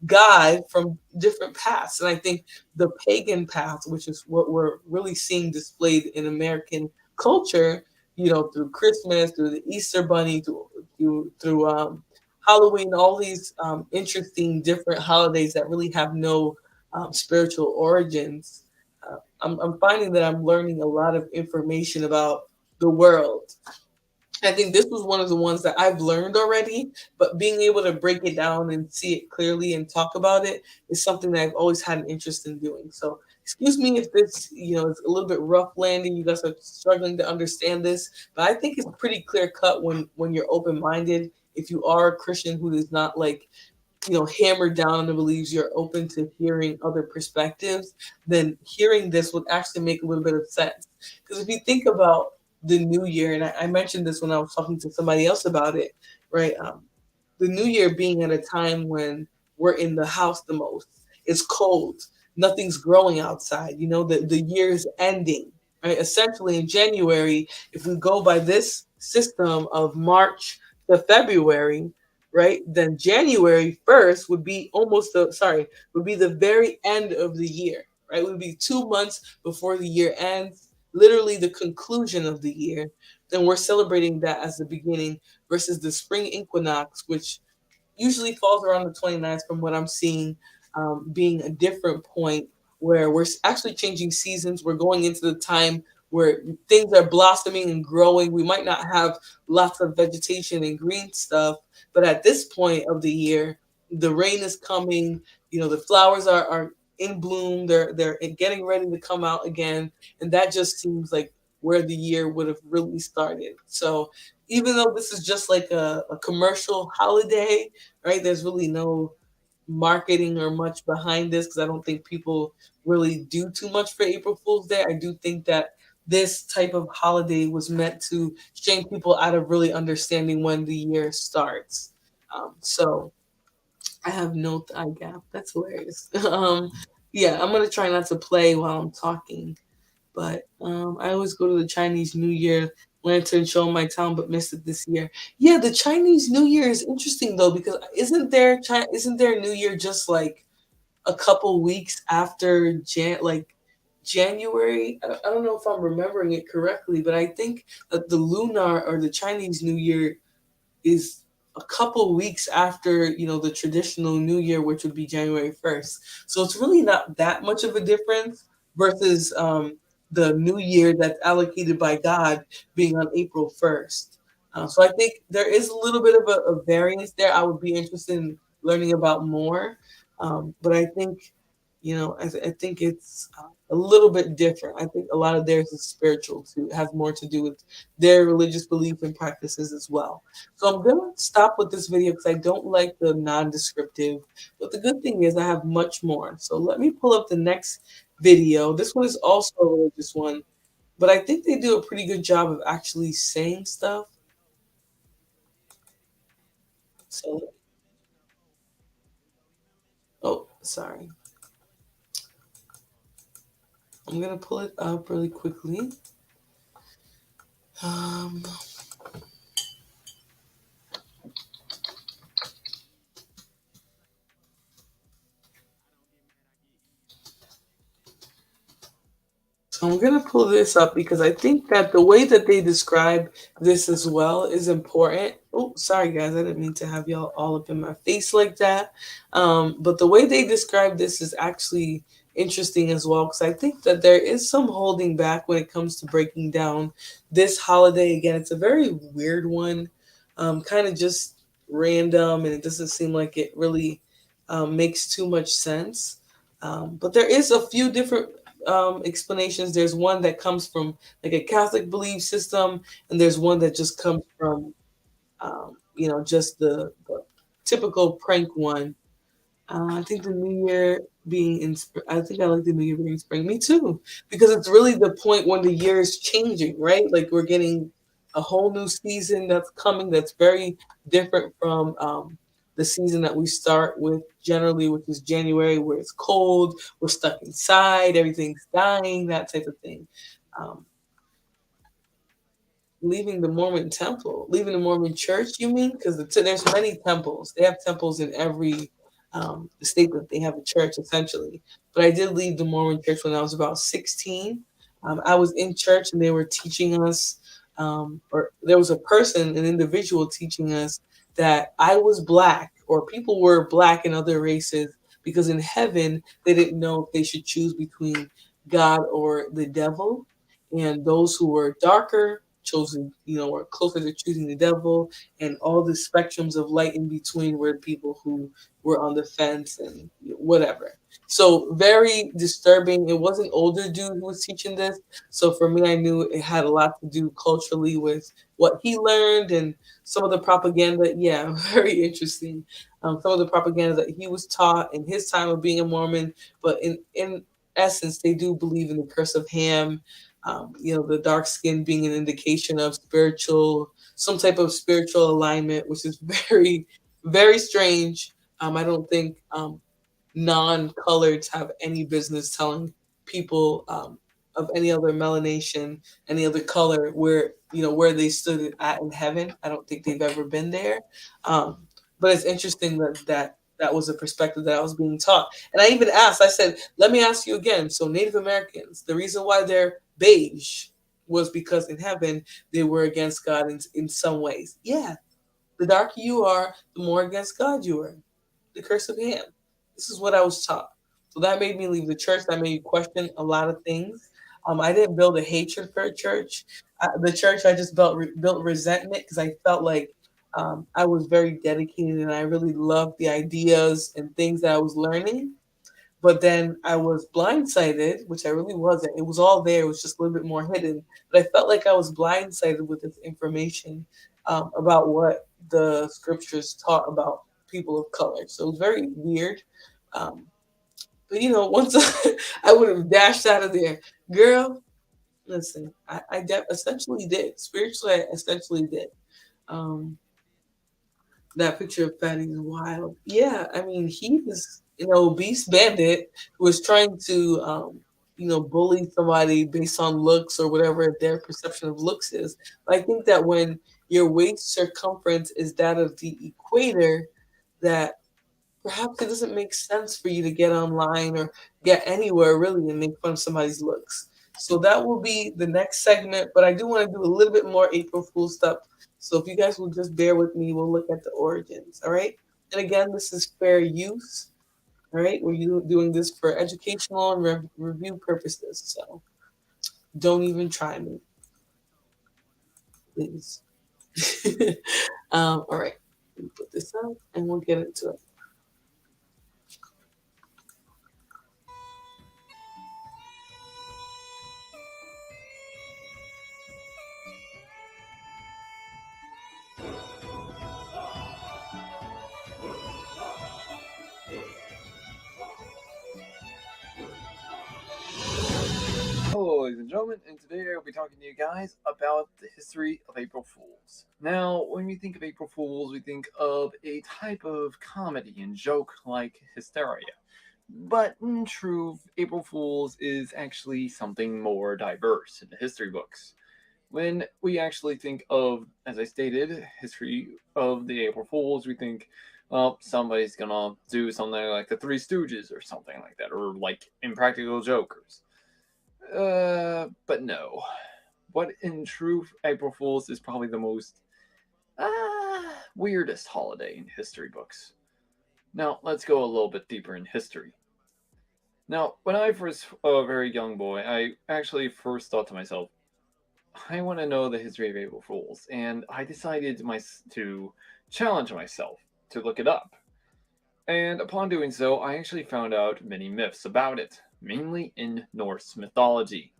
God from different paths. And I think the pagan path, which is what we're really seeing displayed in American culture, through Christmas, through the Easter Bunny, through Halloween, all these interesting different holidays that really have no spiritual origins. I'm finding that I'm learning a lot of information about the world. I think this was one of the ones that I've learned already, but being able to break it down and see it clearly and talk about it is something that I've always had an interest in doing. So, excuse me if this, is a little bit rough landing. You guys are struggling to understand this, but I think it's pretty clear cut when you're open minded. If you are a Christian who is not like hammered down and believes you're open to hearing other perspectives, then hearing this would actually make a little bit of sense. Because if you think about the new year, and I mentioned this when I was talking to somebody else about it, right? The new year being at a time when we're in the house the most. It's cold. Nothing's growing outside. You know, the year is ending, right? Essentially in January, if we go by this system of March to February, right, then January 1st would be would be the very end of the year, right? It would be 2 months before the year ends, literally the conclusion of the year. And we're celebrating that as the beginning versus the spring equinox, which usually falls around the 29th from what I'm seeing, being a different point where we're actually changing seasons. We're going into the time where things are blossoming and growing. We might not have lots of vegetation and green stuff, but at this point of the year, the rain is coming. You know, the flowers are in bloom. They're getting ready to come out again, and that just seems like where the year would have really started. So even though this is just like a commercial holiday, right? There's really no marketing or much behind this because I don't think people really do too much for April Fool's Day. I do think that this type of holiday was meant to shame people out of really understanding when the year starts. So I have no eye gap. That's hilarious. Yeah, I'm gonna try not to play while I'm talking. But I always go to the Chinese New Year lantern show in my town, but missed it this year. Yeah, the Chinese New Year is interesting though because isn't their New Year just like a couple weeks after January? I don't know if I'm remembering it correctly, but I think that the lunar or the Chinese New Year is a couple weeks after the traditional New Year, which would be January 1st. So it's really not that much of a difference versus the New Year that's allocated by God being on April 1st. So I think there is a little bit of a variance there. I would be interested in learning about more, but I think I think it's a little bit different. I think a lot of theirs is spiritual too. It has more to do with their religious belief and practices as well. So I'm gonna stop with this video because I don't like the non-descriptive. But the good thing is I have much more. So let me pull up the next video. This one is also a religious one, but I think they do a pretty good job of actually saying stuff. So, oh, sorry. I'm gonna pull it up really quickly. Um, So I'm gonna pull this up because I think that the way that they describe this as well is important. Oh, sorry guys, I didn't mean to have y'all all up in my face like that. But the way they describe this is actually interesting as well because I think that there is some holding back when it comes to breaking down this holiday. Again, it's a very weird one, kind of just random, and it doesn't seem like it really makes too much sense. But there is a few different explanations. There's one that comes from like a Catholic belief system, and there's one that just comes from, just the typical prank one. I think the New Year being in I think I like the New Year being in spring. Me too, because it's really the point when the year is changing, right? Like we're getting a whole new season that's coming that's very different from the season that we start with generally, which is January, where it's cold, we're stuck inside, everything's dying, that type of thing. Um, Leaving the Mormon temple, leaving the Mormon church, you mean? Because there's many temples. They have temples in every state that they have a church, essentially. But I did leave the Mormon church when I was about 16. I was in church and they were teaching us, or there was a person, an individual teaching us that I was black or people were black in other races because in heaven they didn't know if they should choose between God or the devil, and those who were darker chosen, were closer to choosing the devil, and all the spectrums of light in between were people who were on the fence and whatever. So very disturbing. It was an older dude who was teaching this. So for me, I knew it had a lot to do culturally with what he learned and some of the propaganda. Yeah, very interesting. Some of the propaganda that he was taught in his time of being a Mormon, but in essence, they do believe in the curse of Ham. The dark skin being an indication of some type of spiritual alignment, which is very, very strange. I don't think non-coloreds have any business telling people of any other melanation, any other color, where they stood at in heaven. I don't think they've ever been there. Um, but it's interesting that was a perspective that I was being taught. And I even asked, I said, let me ask you again. So Native Americans, the reason why they're beige was because in heaven they were against God in some ways. Yeah, the darker you are, the more against God you are. The curse of Ham. This is what I was taught. So that made me leave the church. That made me question a lot of things. I didn't build a hatred for a church. The church, I just built resentment because I felt like I was very dedicated and I really loved the ideas and things that I was learning. But then I was blindsided, which I really wasn't. It was all there. It was just a little bit more hidden. But I felt like I was blindsided with this information about what the scriptures taught about people of color. So it was very weird. Um, but once I would have dashed out of there, girl. Listen, essentially did spiritually. I essentially did. Um, that picture of Fatty is wild. Yeah, I mean, he was an obese bandit who was trying to, bully somebody based on looks or whatever their perception of looks is. But I think that when your waist circumference is that of the equator, that perhaps it doesn't make sense for you to get online or get anywhere really and make fun of somebody's looks. So that will be the next segment, but I do want to do a little bit more April Fool stuff. So if you guys will just bear with me, we'll look at the origins. All right. And again, this is fair use. All right. We're doing this for educational and review purposes. So don't even try me, please. All right. Let me put this up and we'll get into it. Hello, ladies and gentlemen, and today I'll be talking to you guys about the history of April Fools. Now, when we think of April Fools, we think of a type of comedy and joke like hysteria. But in truth, April Fools is actually something more diverse in the history books. When we actually think of, as I stated, history of the April Fools, we think, well, somebody's gonna do something like the Three Stooges or something like that, or like Impractical Jokers. But no. What in truth, April Fool's is probably the most weirdest holiday in history books. Now, let's go a little bit deeper in history. Now, when I was a very young boy, I actually first thought to myself, I want to know the history of April Fools, and I decided to challenge myself to look it up. And upon doing so, I actually found out many myths about it, mainly in Norse mythology.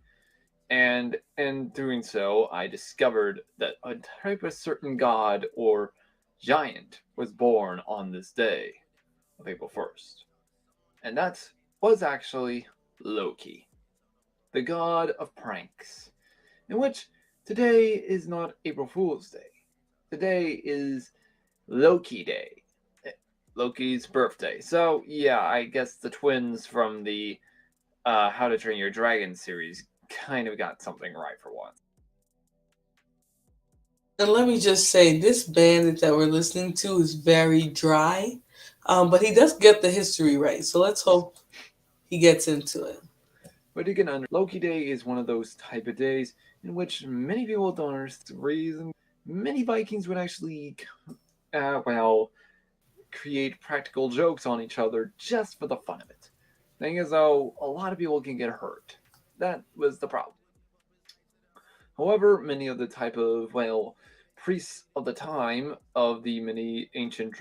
And in doing so, I discovered that a type of certain god or giant was born on this day of April 1st. And that was actually Loki, the god of pranks, in which today is not April Fool's Day. Today is Loki Day, Loki's birthday. So, yeah, I guess the twins from the How to Train Your Dragon series kind of got something right for once. And let me just say, this bandit that we're listening to is very dry, but he does get the history right. So let's hope he gets into it. But you can understand, Loki Day is one of those type of days in which many people don't understand the reason. Many Vikings would actually, create practical jokes on each other just for the fun of it. Thing is, though, a lot of people can get hurt. That was the problem. However, many of the type of priests of the time of the ancient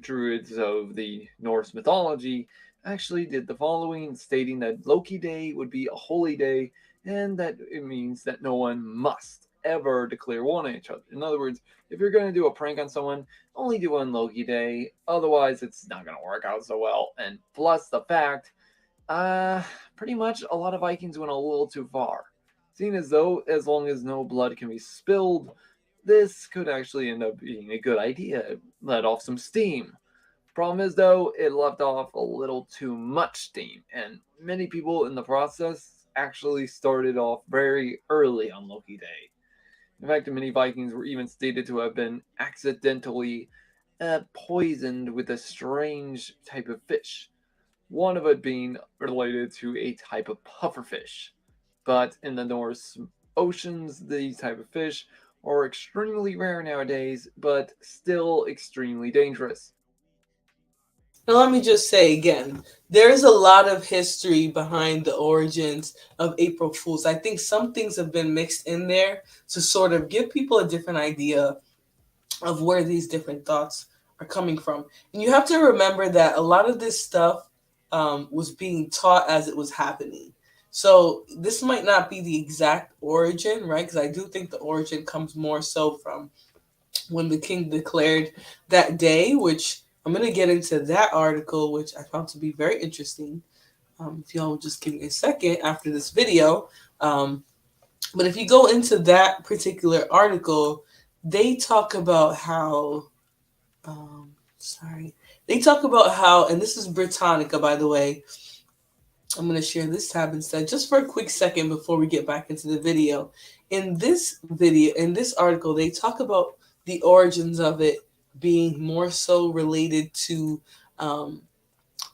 druids of the Norse mythology actually did the following, stating that Loki Day would be a holy day, and that it means that no one must ever declare war on each other. In other words, if you're going to do a prank on someone, only do it on Loki Day. Otherwise, it's not going to work out so well. And plus the fact, pretty much a lot of Vikings went a little too far. seeing as though as long as no blood can be spilled, this could actually end up being a good idea. It let off some steam. Problem is, though, it left off a little too much steam, and many people in the process actually started off very early on Loki Day. In fact, many Vikings were even stated to have been accidentally poisoned with a strange type of fish, one of it being related to a type of pufferfish. But in the Norse oceans, these type of fish are extremely rare nowadays, but still extremely dangerous. Now, let me just say again, there's a lot of history behind the origins of April Fools. I think some things have been mixed in there to sort of give people a different idea of where these different thoughts are coming from. And you have to remember that a lot of this stuff was being taught as it was happening. So this might not be the exact origin, right? Because I do think the origin comes more so from when the king declared that day, which I'm going to get into that article, which I found to be very interesting. If y'all would just give me a second after this video. But if you go into that particular article, they talk about how, they talk about how, and this is Britannica, by the way. I'm going to share this tab instead, just for a quick second before we get back into the video. In this article, they talk about the origins of it being more so related to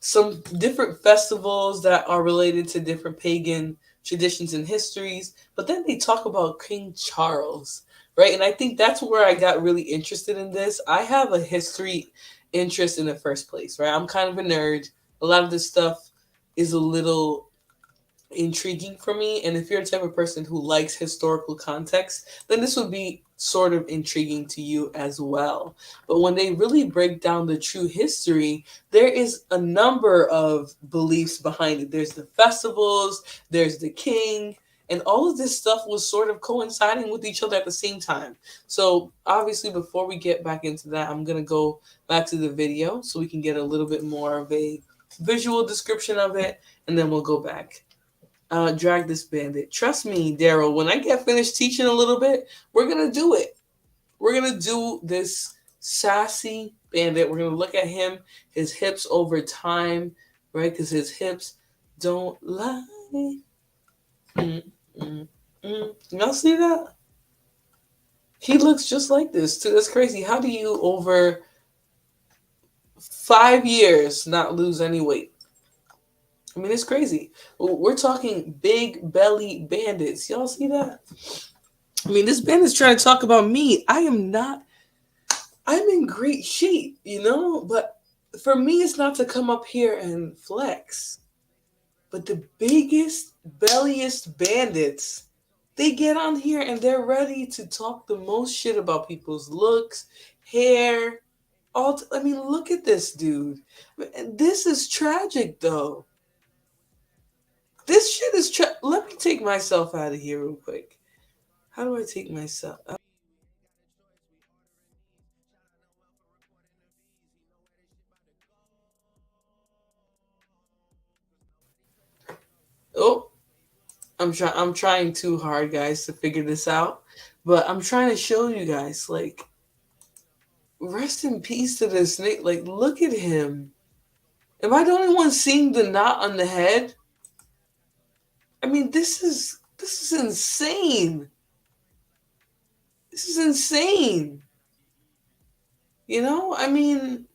some different festivals that are related to different pagan traditions and histories. But then they talk about King Charles, right? And I think that's where I got really interested in this. I have a history interest in the first place, right? I'm kind of a nerd. A lot of this stuff is a little intriguing for me. And if you're the type of person who likes historical context, then this would be sort of intriguing to you as well. But when they really break down the true history, there is a number of beliefs behind it. There's the festivals, there's the king, and all of this stuff was sort of coinciding with each other at the same time. So obviously, before we get back into that, I'm going to go back to the video so we can get a little bit more of a visual description of it, and then we'll go back. Drag this bandit. Trust me, Daryl, when I get finished teaching a little bit, we're going to do it. We're going to do this sassy bandit. We're going to look at him, his hips over time, right? Because his hips don't lie. Y'all see that? He looks just like this, too. That's crazy. How do you, over 5 years, not lose any weight? I mean, it's crazy. We're talking big belly bandits. Y'all see that? I mean, this bandit's trying to talk about me. I'm in great shape, but for me, it's not to come up here and flex. But the biggest, belliest bandits, they get on here and they're ready to talk the most shit about people's looks, hair, look at this dude. This is tragic, though. This shit is let me take myself out of here real quick. How do I take myself out? Oh, I'm trying too hard, guys, to figure this out. But I'm trying to show you guys, rest in peace to this snake. Look at him. Am I the only one seeing the knot on the head? I mean, this is insane. This is insane. I mean,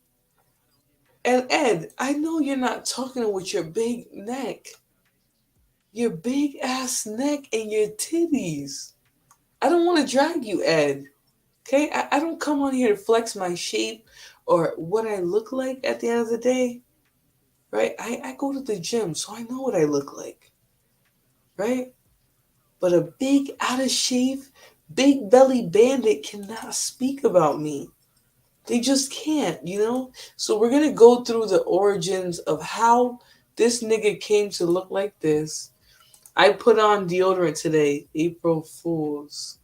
and Ed, I know you're not talking with your big neck. Your big ass neck and your titties. I don't want to drag you, Ed. Okay? I don't come on here to flex my shape or what I look like at the end of the day. Right? I go to the gym, so I know what I look like. Right? But a big, out of shape, big belly bandit cannot speak about me. They just can't, So we're going to go through the origins of how this nigga came to look like this. I put on deodorant today, April Fools.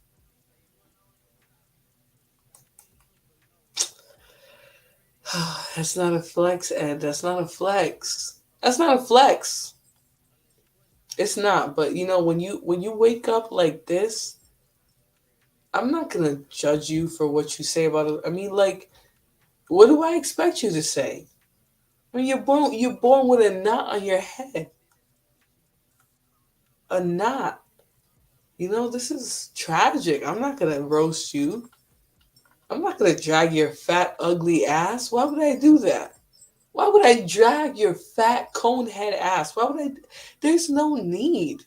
That's not a flex, Ed. That's not a flex. That's not a flex. It's not. But when you wake up like this, I'm not gonna judge you for what you say about it. I mean, like, what do I expect you to say? I mean, you're born with a knot on your head, a knot. This is tragic. I'm not gonna roast you. I'm not gonna drag your fat, ugly ass. Why would I do that? Why would I drag your fat cone head ass? Why would I? There's no need.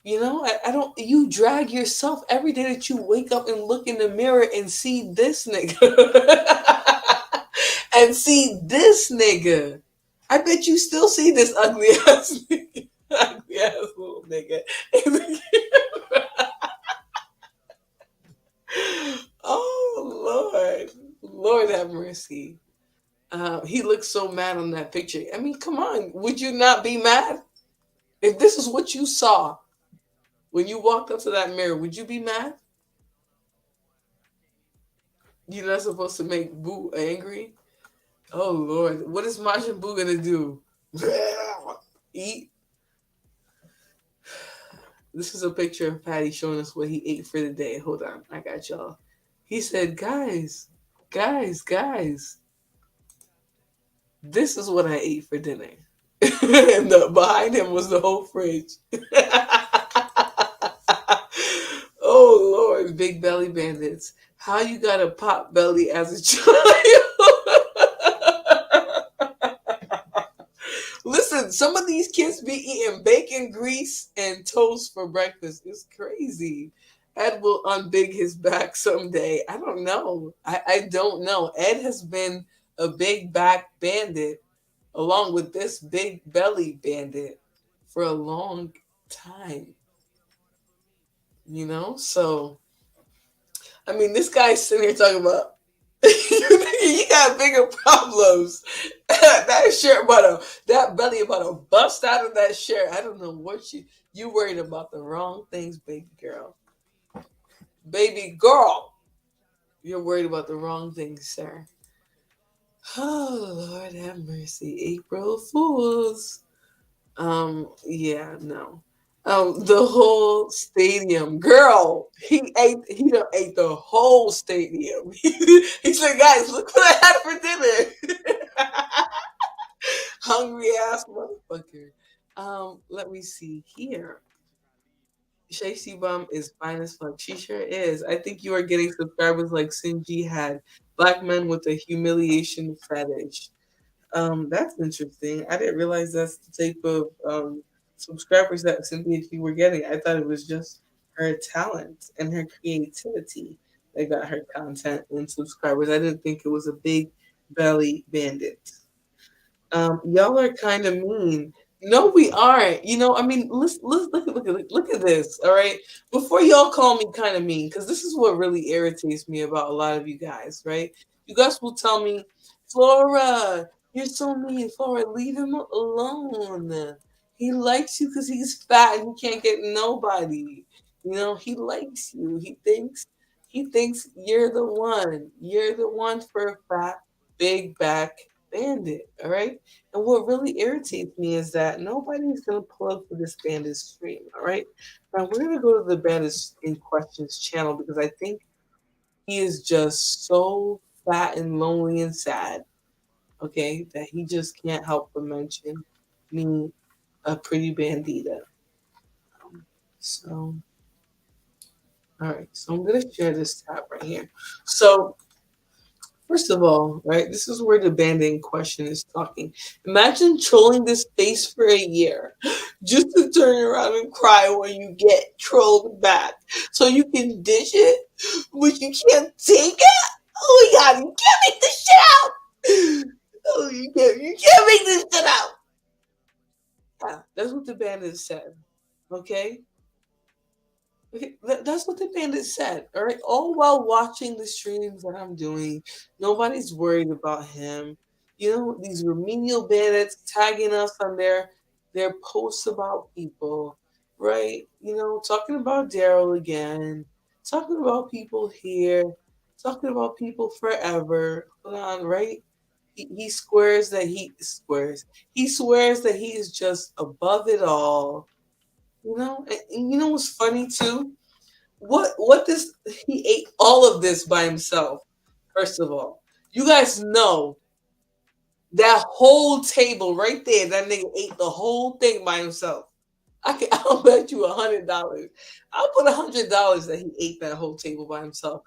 I don't. You drag yourself every day that you wake up and look in the mirror and see this nigga, and see this nigga. I bet you still see this ugly ass nigga, ugly ass little nigga. Oh Lord, Lord have mercy. He looks so mad on that picture. I mean, come on, would you not be mad if this is what you saw when you walked up to that mirror? Would you be mad? You're not supposed to make Boo angry. Oh Lord, what is Majin Buu gonna do? Eat. This is a picture of Patty showing us what he ate for the day. Hold on, I got y'all. He said, guys, guys, this is what I ate for dinner. And behind him was the whole fridge. Oh Lord, big belly bandits. How you got a pot belly as a child? Listen, some of these kids be eating bacon grease and toast for breakfast. It's crazy. Ed will unbig his back someday. I don't know. I don't know. Ed has been a big back bandit along with this big belly bandit for a long time. So I mean, this guy's sitting here talking about you got bigger problems. That shirt that belly about to bust out of that shirt. I don't know what you worried about the wrong things, baby girl. Baby girl, you're worried about the wrong things, sir. Oh Lord have mercy. April Fools. Yeah, no. The whole stadium, girl. He done ate the whole stadium. He said, "Guys, look what I had for dinner." Hungry ass motherfucker. Let me see here. Shay Bum is fine as fuck. She sure is. I think you are getting subscribers like Sinji had. Black men with a humiliation fetish. That's interesting. I didn't realize that's the type of subscribers that Cynthia G were getting. I thought it was just her talent and her creativity that got her content and subscribers. I didn't think it was a big belly bandit. Y'all are kind of mean. No, we aren't. I mean, let's look at this. All right, before y'all call me kind of mean, because this is what really irritates me about a lot of you guys. Right? You guys will tell me, Flora, you're so mean. Flora, leave him alone. He likes you because he's fat and he can't get nobody. He likes you. He thinks you're the one. You're the one for a fat, big back bandit. All right. And what really irritates me is that nobody's gonna plug for this bandit stream. All right. Now we're gonna go to the bandits in questions channel because I think he is just so fat and lonely and sad. Okay, that he just can't help but mention me, a pretty bandita. So, all right. So I'm gonna share this tab right here. So first of all, right, this is where the bandit in question is talking. Imagine trolling this space for a year just to turn around and cry when you get trolled back. So you can dish it, but you can't take it? Oh my god, you can't make this shit out! Oh, you can't make this shit out! Yeah, that's what the bandit said. Okay? Okay, that's what the bandit said. All right, all while watching the streams that I'm doing, nobody's worried about him. These remedial bandits tagging us on their posts about people, right? Talking about Daryl again, talking about people here, talking about people forever. Hold on, right? He squares that he squares. He swears that he is just above it all. You know, and you know what's funny too? What this he ate all of this by himself. First of all, you guys know that whole table right there. That nigga ate the whole thing by himself. I'll bet you $100. I'll put $100 that he ate that whole table by himself.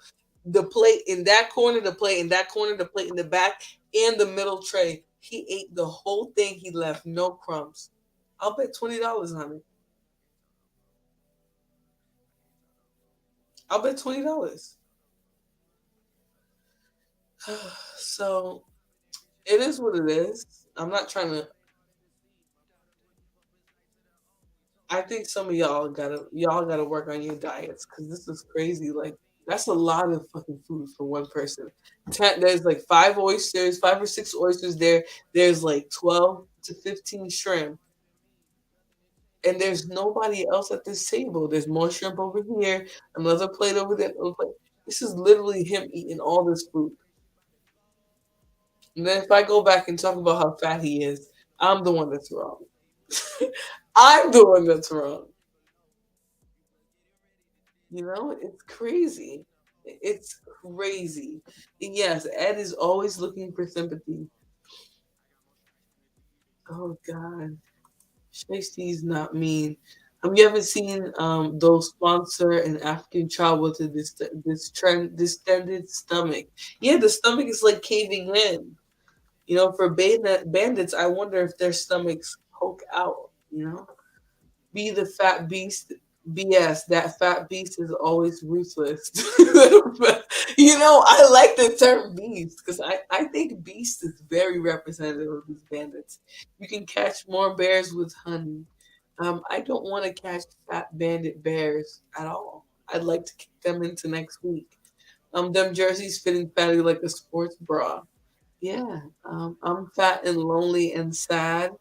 The plate in that corner, the plate in that corner, the plate in the back, and the middle tray. He ate the whole thing. He left no crumbs. I'll bet $20 on it. I'll bet $20. So it is what it is. I'm not trying to. I think some of y'all gotta work on your diets because this is crazy. Like that's a lot of fucking food for one person. There's like five oysters, 5 or 6 oysters there. There's like 12 to 15 shrimp, and there's nobody else at this table. There's more shrimp over here, another plate over there. Another plate. This is literally him eating all this food. And then if I go back and talk about how fat he is, I'm the one that's wrong. I'm the one that's wrong. You know, it's crazy. It's crazy. And yes, Ed is always looking for sympathy. Oh God, Shaysty's not mean. Have you ever seen those sponsor an African child with this distended stomach? Yeah, the stomach is like caving in. You know, for bandits, I wonder if their stomachs poke out. You know, be the fat beast. BS, that fat beast is always ruthless. You know, I like the term beast because I think beast is very representative of these bandits. You can catch more bears with honey. I don't want to catch fat bandit bears at all. I'd like to kick them into next week. Them jerseys fitting fatty like a sports bra. Yeah, I'm fat and lonely and sad,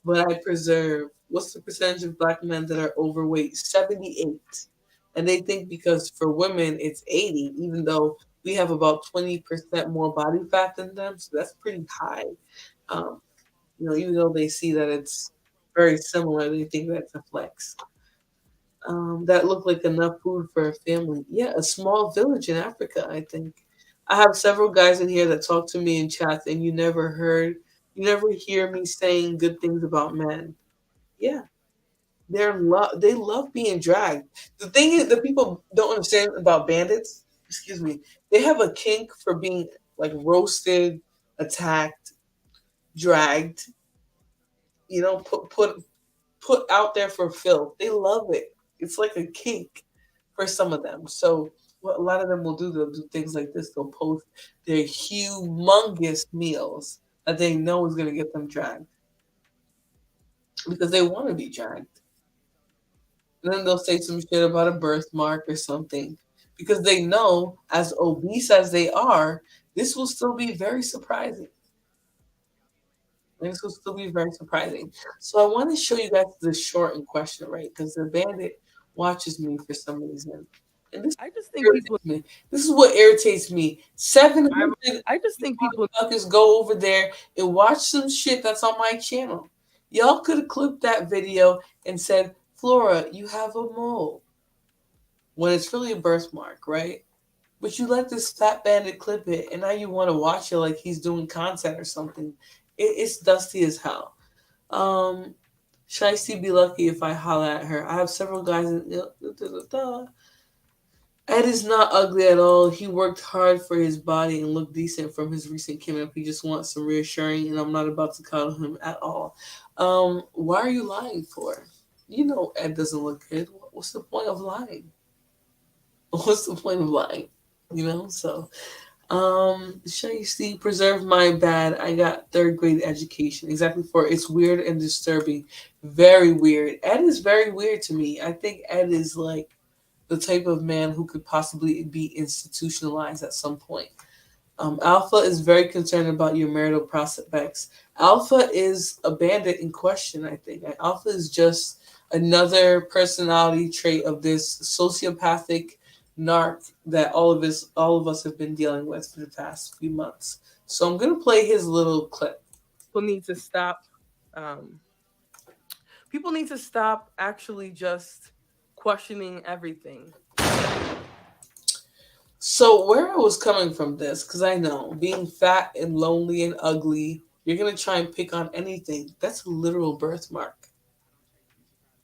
but I preserve. What's the percentage of black men that are overweight? 78. And they think because for women it's 80, even though we have about 20% more body fat than them. So that's pretty high. Um, you know, even though they see that it's very similar, they think that's a flex. That looked like enough food for a family. Yeah, a small village in Africa, I think. I have several guys in here that talk to me in chats, and you never hear me saying good things about men. Yeah, they love being dragged. The thing is, the people don't understand about bandits. Excuse me. They have a kink for being like roasted, attacked, dragged. You know, put out there for filth. They love it. It's like a kink for some of them. So what a lot of them will do, they'll do things like this. They'll post their humongous meals that they know is going to get them dragged because they want to be dragged. And then they'll say some shit about a birthmark or something because they know, as obese as they are, this will still be very surprising. This will still be very surprising. So I want to show you guys the short in question, right? Because the bandit watches me for some reason. And this I just think people. irritates me. This is what irritates me. 700 I just think people. motherfuckers go over there and watch some shit that's on my channel. Y'all could have clipped that video and said, Flora, you have a mole. When it's really a birthmark, right? But you let this fat bandit clip it, and now you want to watch it like he's doing content or something. It's dusty as hell. Shiesty be lucky if I holler at her. I have several guys in. Ed is not ugly at all. He worked hard for his body and looked decent from his recent chemistry. He just wants some reassuring, and I'm not about to cuddle him at all. Why are you lying for? You know Ed doesn't look good. What's the point of lying? What's the point of lying? You know, so Shiesty, preserve my bad. I got third grade education. Exactly for it's weird and disturbing. Very weird. Ed is very weird to me. I think Ed is like the type of man who could possibly be institutionalized at some point. Alpha is very concerned about your marital prospects. Alpha is a bandit in question, I think. Alpha is just another personality trait of this sociopathic narc that all of us have been dealing with for the past few months. So I'm gonna play his little clip. People need to stop. Um, People need to stop actually just questioning everything. So where I was coming from this, because I know being fat and lonely and ugly, you're gonna try and pick on anything. That's a literal birthmark.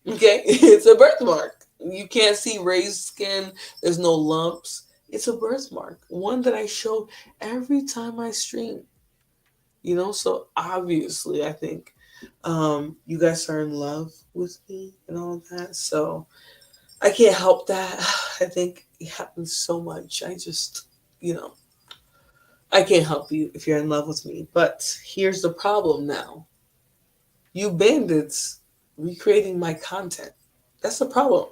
Okay, it's a birthmark. You can't see raised skin. There's no lumps. It's a birthmark. One that I show every time I stream. So obviously I think you guys are in love with me and all of that. So I can't help that. I think it happens so much. You know, I can't help you if you're in love with me. But here's the problem now. You bandits recreating my content. That's the problem.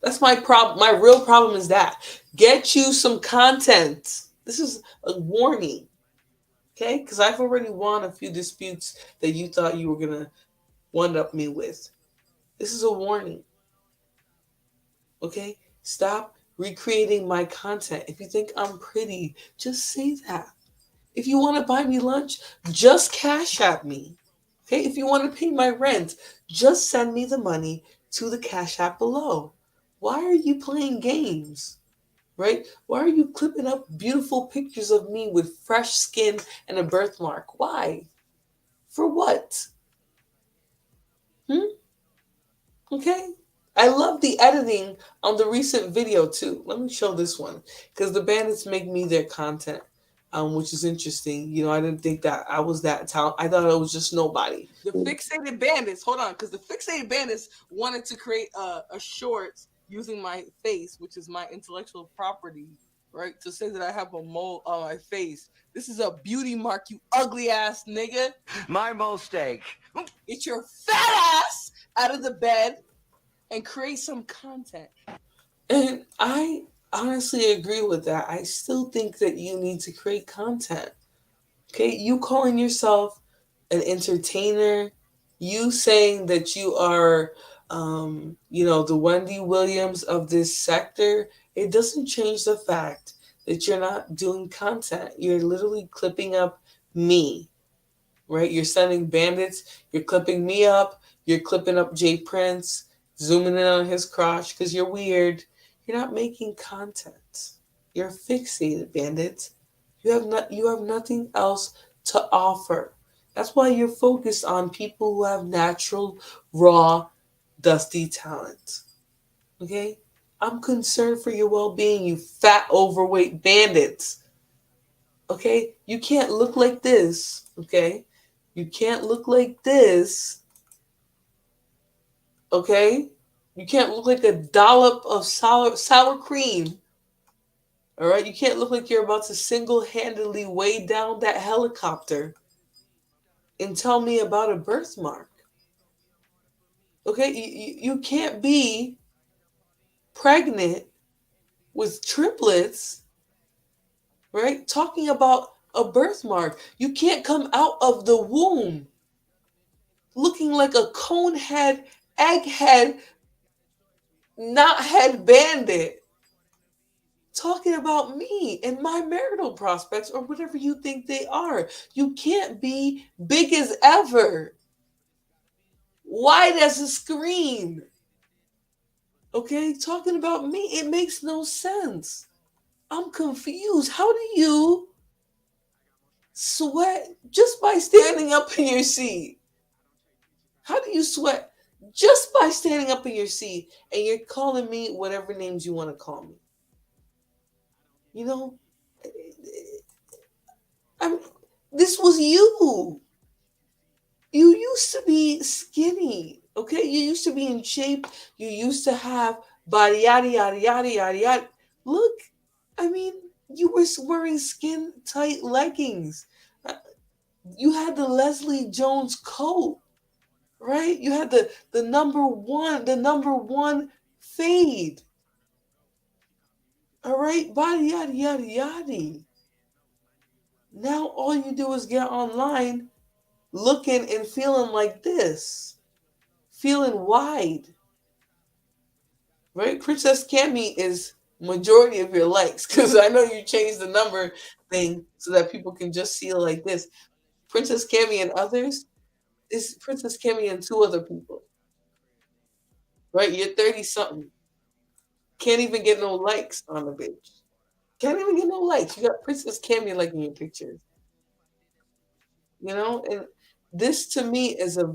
That's my problem. My real problem is that. Get you some content. This is a warning. Okay? Because I've already won a few disputes that you thought you were going to one up me with. This is a warning. Okay? Stop recreating my content. If you think I'm pretty, just say that. If you want to buy me lunch, just cash at me. Okay? If you want to pay my rent, just send me the money to the cash app below. Why are you playing games? Right? Why are you clipping up beautiful pictures of me with fresh skin and a birthmark? Why? For what? Hmm? Okay? I love the editing on the recent video too. Let me show this one because the bandits make me their content, which is interesting. I didn't think that I was that talented. I thought I was just nobody. The fixated bandits. Hold on, because the fixated bandits wanted to create a short using my face, which is my intellectual property, right? To say that I have a mole on my face. This is a beauty mark, you ugly ass nigga. My mistake. Get your fat ass out of the bed and create some content. And I honestly agree with that. I still think that you need to create content. Okay, you calling yourself an entertainer, you saying that you are, the Wendy Williams of this sector, it doesn't change the fact that you're not doing content. You're literally clipping up me, right? You're sending bandits, you're clipping me up, you're clipping up Jay Prince, zooming in on his crotch because you're weird. You're not making content. You're fixated, bandits. You have nothing else to offer. That's why you're focused on people who have natural, raw, dusty talent. Okay? I'm concerned for your well-being, you fat, overweight bandits. Okay? You can't look like this. Okay? You can't look like this. Okay? You can't look like a dollop of sour cream. All right? You can't look like you're about to single-handedly weigh down that helicopter and tell me about a birthmark. Okay? You can't be pregnant with triplets, right? Talking about a birthmark. You can't come out of the womb looking like a conehead, egghead, knothead bandit. Talking about me and my marital prospects or whatever you think they are. You can't be big as ever, wide as a screen. Okay, talking about me, it makes no sense. I'm confused. How do you sweat just by standing up in your seat? How do you sweat just by standing up in your seat and you're calling me whatever names you want to call me? I mean, this was you. You used to be skinny, okay? You used to be in shape. You used to have body yada yada yada yada yada. Look, I mean, you were wearing skin tight leggings. You had the Leslie Jones coat, right? You had the number one fade. All right, body yada yada yada. Now all you do is get online looking and feeling like this, feeling wide, right? Princess Cammy is majority of your likes, because I know you changed the number thing so that people can just see it like this. Princess Cammy and others is Princess Cammy and two other people, right? You're 30 something. Can't even get no likes on the page. Can't even get no likes. You got Princess Cammy liking your pictures, and this to me is a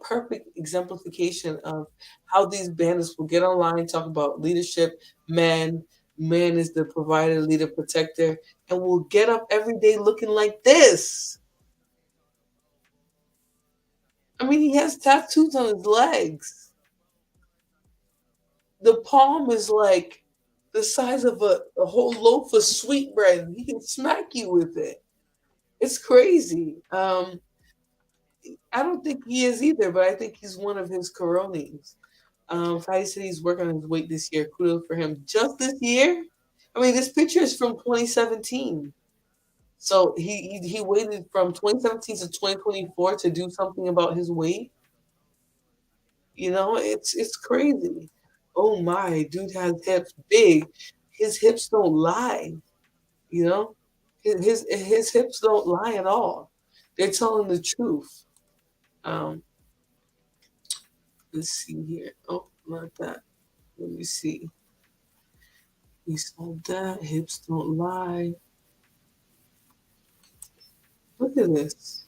perfect exemplification of how these bandits will get online, talk about leadership, man is the provider, leader, protector, and will get up every day looking like this. I mean, he has tattoos on his legs. The palm is like the size of a whole loaf of sweetbread. He can smack you with it. It's crazy. I don't think he is either, but I think he's one of his coronis. Fatty said he's working on his weight this year. Kudos for him. Just this year? I mean, this picture is from 2017. So he waited from 2017 to 2024 to do something about his weight. It's crazy. Oh my, dude has hips big. His hips don't lie. You know, his hips don't lie at all. They're telling the truth. Um, let's see here. Oh, not that. Let me see. He saw that. Hips don't lie. Look at this.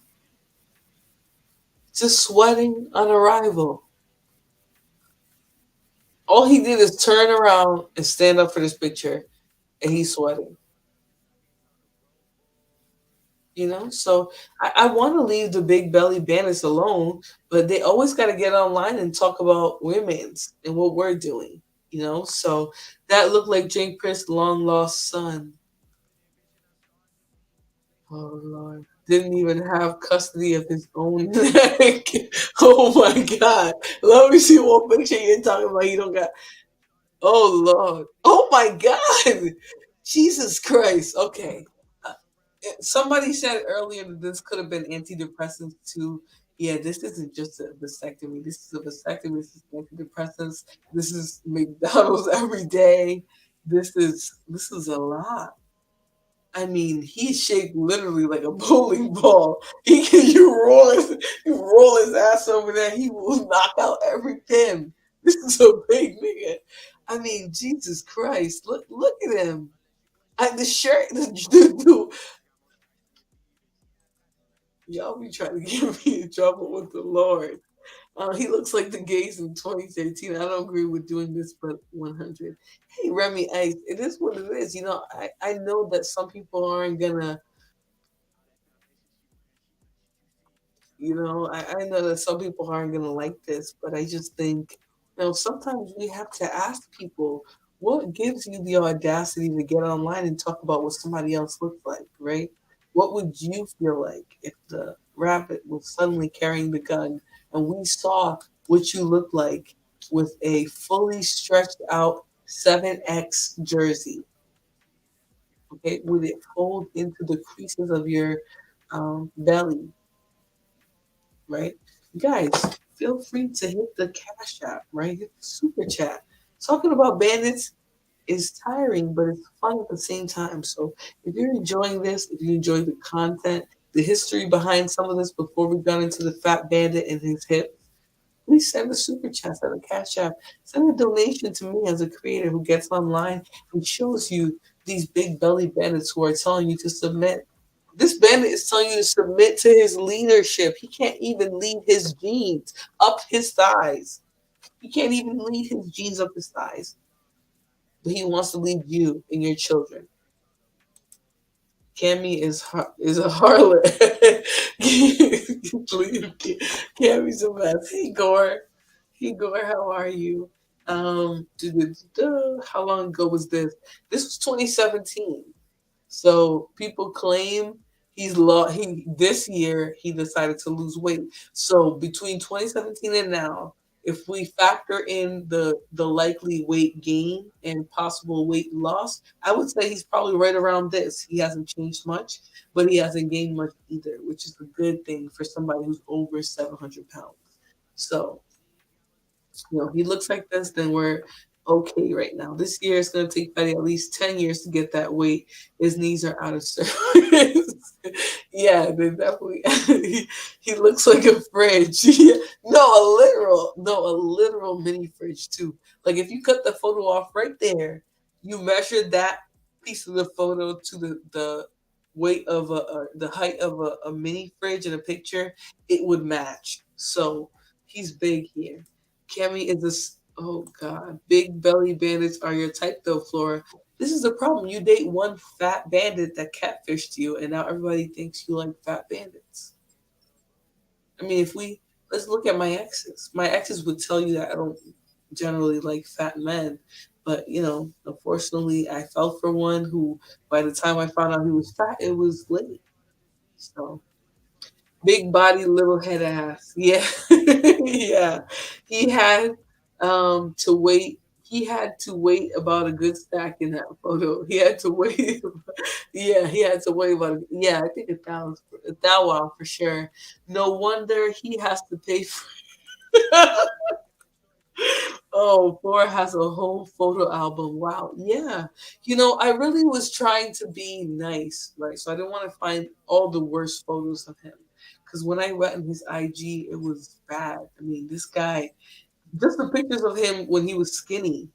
Just sweating on arrival. All he did is turn around and stand up for this picture, and he's sweating. So I want to leave the big belly bandits alone, but they always got to get online and talk about women's and what we're doing. So that looked like Jane Prince's long lost son. Oh Lord. Didn't even have custody of his own neck. Oh my God. Let me see what picture you're talking about. You don't got. Oh Lord. Oh my God. Jesus Christ. Okay. Somebody said earlier that this could have been antidepressants too. Yeah, this isn't just a vasectomy. This is a vasectomy. This is antidepressants. This is McDonald's every day. This is a lot. I mean, he's shaped literally like a bowling ball. He can you roll his ass over there, he will knock out every pin. This is a big nigga. I mean, Jesus Christ, look at him. The shirt, y'all be trying to get me in trouble with the Lord. He looks like the gays in 2013. I don't agree with doing this, but 100. Hey, Remy Ice, it is what it is. I know that some people aren't gonna, I know that some people aren't gonna like this, but I just think, sometimes we have to ask people what gives you the audacity to get online and talk about what somebody else looks like, right? What would you feel like if the rabbit was suddenly carrying the gun and we saw what you look like with a fully stretched out 7X jersey? Okay, would it fold into the creases of your belly? Right? Guys, feel free to hit the cash app, right? Hit the super chat. Talking about bandits is tiring, but it's fun at the same time. So if you're enjoying this, if you enjoy the content, the history behind some of this before we got into the fat bandit and his hips, please send a super chat, send a cash app, send a donation to me as a creator who gets online and shows you these big belly bandits who are telling you to submit. This bandit is telling you to submit to his leadership. He can't even lead his jeans up his thighs. He can't even lead his jeans up his thighs. But he wants to lead you and your children. Cammy is a harlot. Cammy's a mess. Hey Gore. Hey Gore, how are you? How long ago was this? This was 2017. So people claim he this year he decided to lose weight. So between 2017 and now, if we factor in the likely weight gain and possible weight loss, I would say he's probably right around this. He hasn't changed much, but he hasn't gained much either, which is a good thing for somebody who's over 700 pounds. So he looks like this, then we're okay right now. This year it's gonna take Fatty at least 10 years to get that weight. His knees are out of service. Yeah, they definitely. He looks like a fridge. Yeah. No, a literal mini fridge too. Like if you cut the photo off right there, you measure that piece of the photo to the weight of the height of a mini fridge in a picture, it would match. So he's big here. Cammy is this. Oh God, big belly bandits are your type though, Flora. This is the problem. You date one fat bandit that catfished you, and now everybody thinks you like fat bandits. I mean, if we let's look at my exes. My exes would tell you that I don't generally like fat men, but unfortunately, I fell for one who, by the time I found out he was fat, it was late. So big body, little head ass. Yeah. Yeah. He had to wait. He had to wait about a good stack in that photo. He had to wait. Yeah, he had to wait about. Yeah, I think a while for sure. No wonder he has to pay for. Oh, Flora has a whole photo album. Wow. Yeah. I really was trying to be nice, right? So I didn't want to find all the worst photos of him. Because when I went on his IG, it was bad. I mean, this guy, just the pictures of him when he was skinny,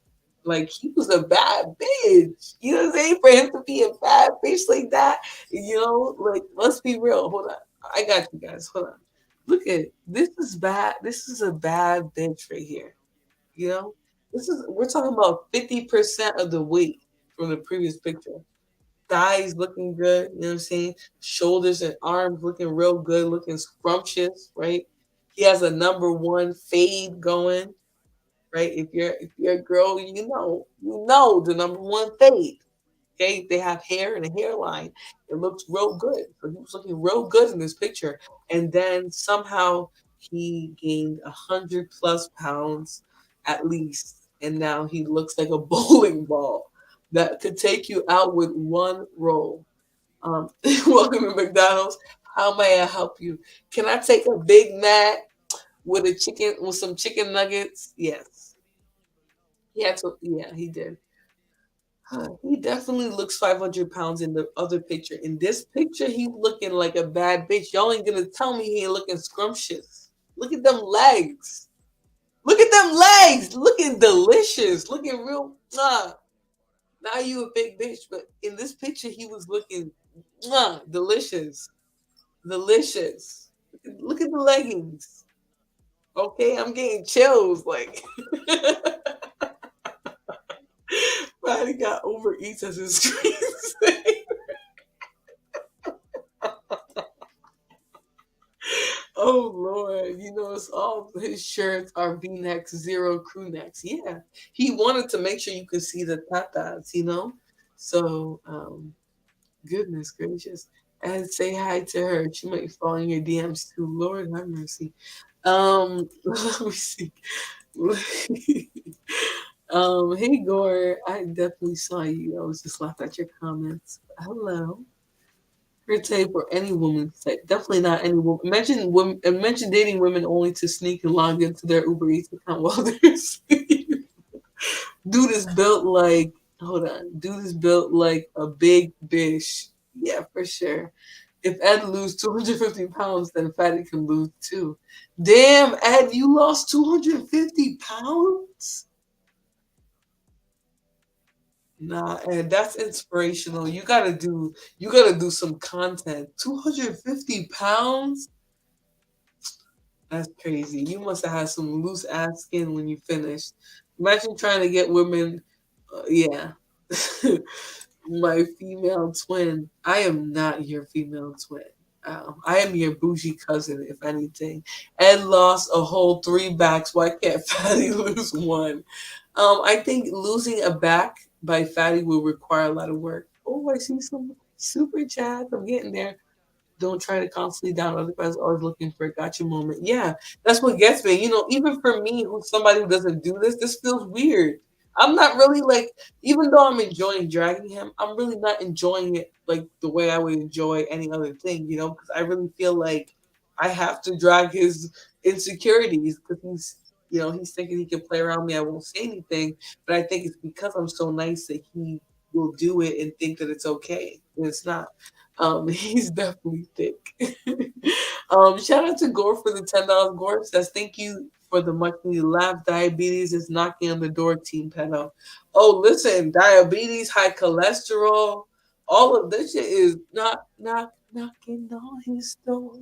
like he was a bad bitch. You know what I'm saying? For him to be a bad bitch like that, like let's be real. Hold on. I got you guys. Hold on. Look at this is bad. This is a bad bitch right here. You know, we're talking about 50% of the weight from the previous picture. Thighs looking good, you know what I'm saying? Shoulders and arms looking real good, looking scrumptious, right? He has a number one fade going, right? If you're a girl, you know the number one fade. Okay, they have hair and a hairline. It looks real good. So he was looking real good in this picture. And then somehow he gained 100 plus pounds at least. And now he looks like a bowling ball that could take you out with one roll. Welcome to McDonald's. How may I help you? Can I take a Big Mac with some chicken nuggets? Yes. He had to, yeah, he did. He definitely looks 500 pounds in the other picture. In this picture, he's looking like a bad bitch. Y'all ain't gonna tell me he ain't looking scrumptious. Look at them legs. Look at them legs. Looking delicious. Looking real. Now you a big bitch, but in this picture, he was looking delicious. Delicious. Look at the leggings. Okay, I'm getting chills. Like, Fatty got overeats as his screensaver. Oh Lord, it's all his shirts are V-necks, zero crew necks. Yeah, he wanted to make sure you could see the tatas. So, goodness gracious, and say hi to her. She might fall in your DMs too. Lord have mercy. Let me see. Hey Gore, I definitely saw you. I was just laughing at your comments. Hello. Her type or any woman's type. Definitely not any woman. Mention dating women only to sneak and log into their Uber Eats account while they're asleep. Dude is built like hold on. Dude is built like a big bish. Yeah, for sure. If Ed lose 250 pounds, then Fatty can lose too. Damn, Ed, you lost 250 pounds? Nah, and that's inspirational. You gotta do some content. 250 pounds? That's crazy. You must have had some loose ass skin when you finished. Imagine trying to get women. Yeah. My female twin. I am not your female twin. I am your bougie cousin, if anything. Ed lost a whole 3 backs. Why can't Fatty lose one? I think losing a back by Fatty will require a lot of work. Oh, I see some super chats. I'm getting there. Don't try to constantly down other guys always looking for a gotcha moment. Yeah, that's what gets me. Even for me, who's somebody who doesn't do this feels weird. I'm not really like, even though I'm enjoying dragging him, I'm really not enjoying it like the way I would enjoy any other thing, because I really feel like I have to drag his insecurities because He's thinking he can play around me. I won't say anything, but I think it's because I'm so nice that he will do it and think that it's okay. And it's not. He's definitely thick. Shout out to Gore for the $10. Gore says, "Thank you for the much needed laugh. Diabetes is knocking on the door, Team Pedo." Oh, listen, diabetes, high cholesterol, all of this shit is knocking on his door.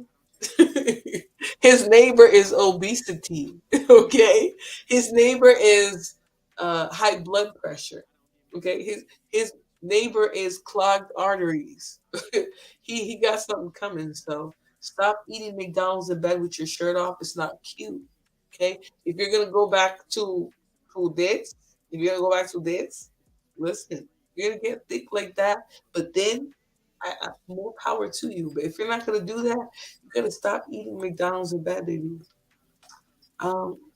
His neighbor is obesity. Okay, his neighbor is high blood pressure. Okay, his neighbor is clogged arteries. He got something coming. So stop eating McDonald's in bed with your shirt off. It's not cute. Okay, if you're gonna go back to this, if you're gonna go back to this, listen, you're gonna get thick like that, but then more power to you. But if you're not gonna do that, you gotta stop eating McDonald's in bed, baby.